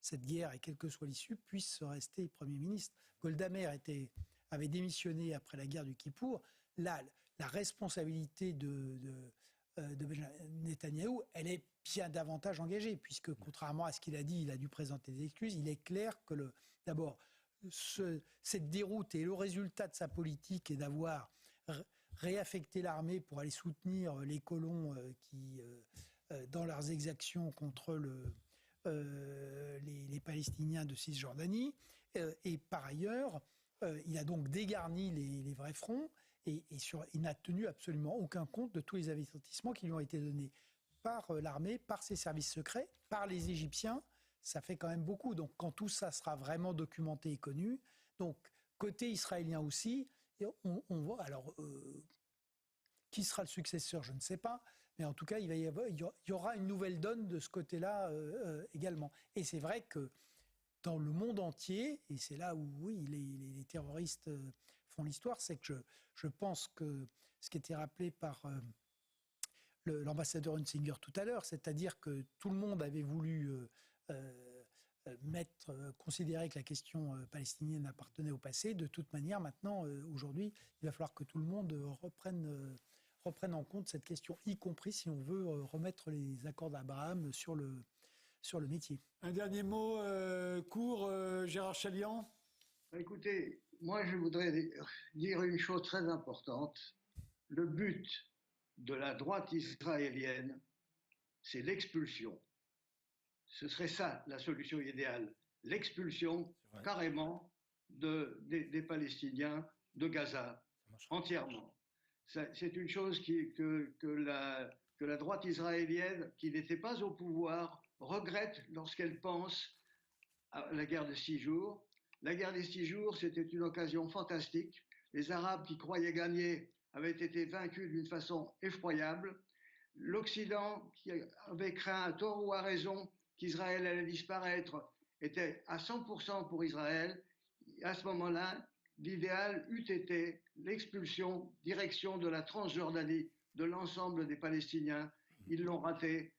[SPEAKER 4] cette guerre, et quelle que soit l'issue, puisse rester Premier ministre. Golda Meir avait démissionné après la guerre du Kippour. Là, la responsabilité de Benjamin Netanyahou, elle est bien davantage engagée, puisque contrairement à ce qu'il a dit, il a dû présenter des excuses. Il est clair que d'abord, cette déroute et le résultat de sa politique est d'avoir réaffecter l'armée pour aller soutenir les colons qui, dans leurs exactions contre les Palestiniens de Cisjordanie. Et par ailleurs, il a donc dégarni les vrais fronts et il n'a tenu absolument aucun compte de tous les avertissements qui lui ont été donnés par l'armée, par ses services secrets, par les Égyptiens. Ça fait quand même beaucoup. Donc quand tout ça sera vraiment documenté et connu, donc côté israélien aussi, on voit. Alors, qui sera le successeur, je ne sais pas. Mais en tout cas, il y aura une nouvelle donne de ce côté-là également. Et c'est vrai que dans le monde entier, et c'est là où oui, les terroristes font l'histoire, c'est que je pense que ce qui était rappelé par l'ambassadeur Hunsinger tout à l'heure, c'est-à-dire que tout le monde avait voulu considérer que la question palestinienne appartenait au passé. De toute manière, maintenant, aujourd'hui, il va falloir que tout le monde reprenne en compte cette question, y compris si on veut remettre les accords d'Abraham sur le métier.
[SPEAKER 1] Un dernier mot court, Gérard Chaliand.
[SPEAKER 10] Écoutez, moi je voudrais dire une chose très importante. Le but de la droite israélienne, c'est l'expulsion. Ce serait ça la solution idéale, l'expulsion carrément des Palestiniens de Gaza, entièrement. C'est une chose que la droite israélienne, qui n'était pas au pouvoir, regrette lorsqu'elle pense à la guerre de 6 jours. La guerre des 6 jours, c'était une occasion fantastique. Les Arabes qui croyaient gagner avaient été vaincus d'une façon effroyable. L'Occident, qui avait craint à tort ou à raison qu'Israël allait disparaître, était à 100% pour Israël. À ce moment-là, l'idéal eût été l'expulsion, direction de la Transjordanie, de l'ensemble des Palestiniens. Ils l'ont raté.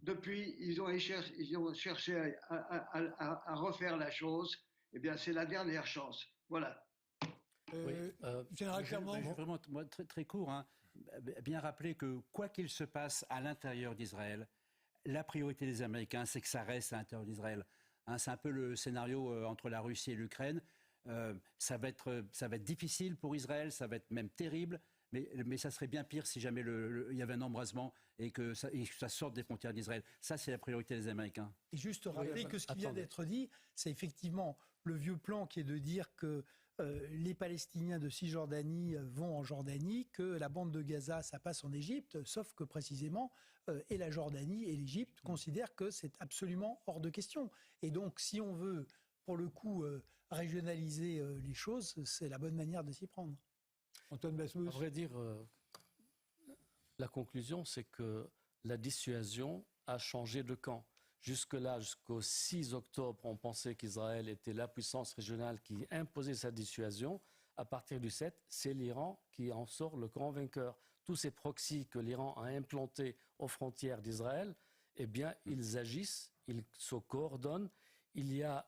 [SPEAKER 10] Depuis, ils ont cherché à refaire la chose. Eh bien, c'est la dernière chance. Voilà.
[SPEAKER 1] Général Clermont.
[SPEAKER 9] Vraiment, moi, très, très court. Bien rappeler que quoi qu'il se passe à l'intérieur d'Israël, la priorité des Américains, c'est que ça reste à l'intérieur d'Israël. C'est un peu le scénario entre la Russie et l'Ukraine. Ça va être difficile pour Israël, ça va être même terrible, mais ça serait bien pire si jamais il y avait un embrasement et que ça sorte des frontières d'Israël. Ça, c'est la priorité des Américains.
[SPEAKER 4] Et juste rappeler que ce qui vient d'être dit, c'est effectivement le vieux plan qui est de dire que les Palestiniens de Cisjordanie vont en Jordanie, que la bande de Gaza, ça passe en Égypte, sauf que précisément, et la Jordanie et l'Égypte considèrent que c'est absolument hors de question. Et donc, si on veut, pour le coup, régionaliser les choses, c'est la bonne manière de s'y prendre.
[SPEAKER 1] Antoine Basmous.
[SPEAKER 5] À vrai dire, la conclusion, c'est que la dissuasion a changé de camp. Jusque-là, jusqu'au 6 octobre, on pensait qu'Israël était la puissance régionale qui imposait sa dissuasion. À partir du 7, c'est l'Iran qui en sort le grand vainqueur. Tous ces proxys que l'Iran a implantés aux frontières d'Israël, eh bien, ils agissent, ils se coordonnent. Il y a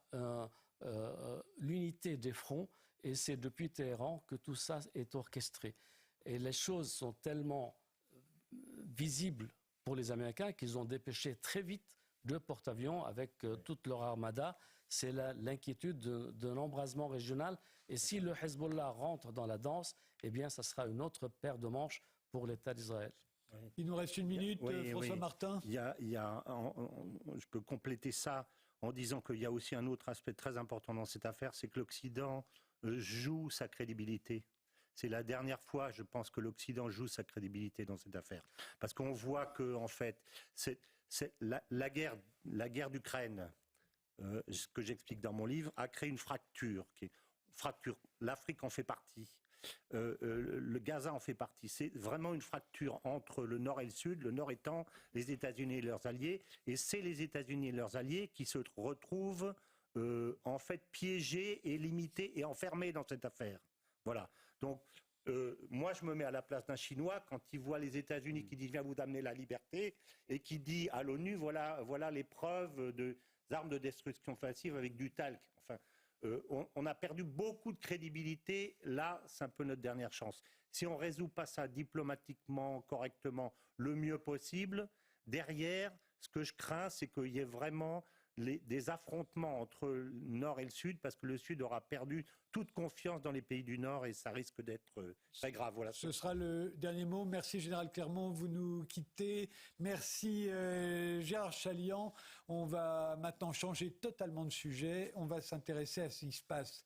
[SPEAKER 5] l'unité des fronts et c'est depuis Téhéran que tout ça est orchestré. Et les choses sont tellement visibles pour les Américains qu'ils ont dépêché très vite 2 porte-avions avec toute leur armada. C'est l'inquiétude d'un embrasement régional. Et si le Hezbollah rentre dans la danse, eh bien, ça sera une autre paire de manches pour l'État d'Israël.
[SPEAKER 1] Il nous reste 1 minute, François Martin.
[SPEAKER 6] Je peux compléter ça en disant qu'il y a aussi un autre aspect très important dans cette affaire, c'est que l'Occident joue sa crédibilité. C'est la dernière fois, je pense, que l'Occident joue sa crédibilité dans cette affaire. Parce qu'on voit que, en fait, la guerre d'Ukraine, ce que j'explique dans mon livre, a créé une fracture. L'Afrique en fait partie. Le Gaza en fait partie. C'est vraiment une fracture entre le Nord et le Sud, le Nord étant les États-Unis et leurs alliés. Et c'est les États-Unis et leurs alliés qui se retrouvent en fait piégés et limités et enfermés dans cette affaire. Voilà. Donc, moi, je me mets à la place d'un Chinois quand il voit les États-Unis qui disent « viens vous amener la liberté » et qui dit à l'ONU « voilà les preuves d'armes de destruction massive avec du talc ». Enfin, on a perdu beaucoup de crédibilité. Là, c'est un peu notre dernière chance. Si on ne résout pas ça diplomatiquement, correctement, le mieux possible, derrière, ce que je crains, c'est qu'il y ait vraiment des affrontements entre le Nord et le Sud, parce que le Sud aura perdu toute confiance dans les pays du Nord et ça risque d'être très grave. Voilà.
[SPEAKER 1] Ce sera le dernier mot. Merci Général Clermont, vous nous quittez. Merci Gérard Chaliand. On va maintenant changer totalement de sujet. On va s'intéresser à ce qui se passe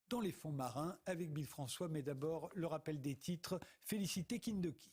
[SPEAKER 1] dans les fonds marins avec Bill François, mais d'abord le rappel des titres. Félicité Kindeki.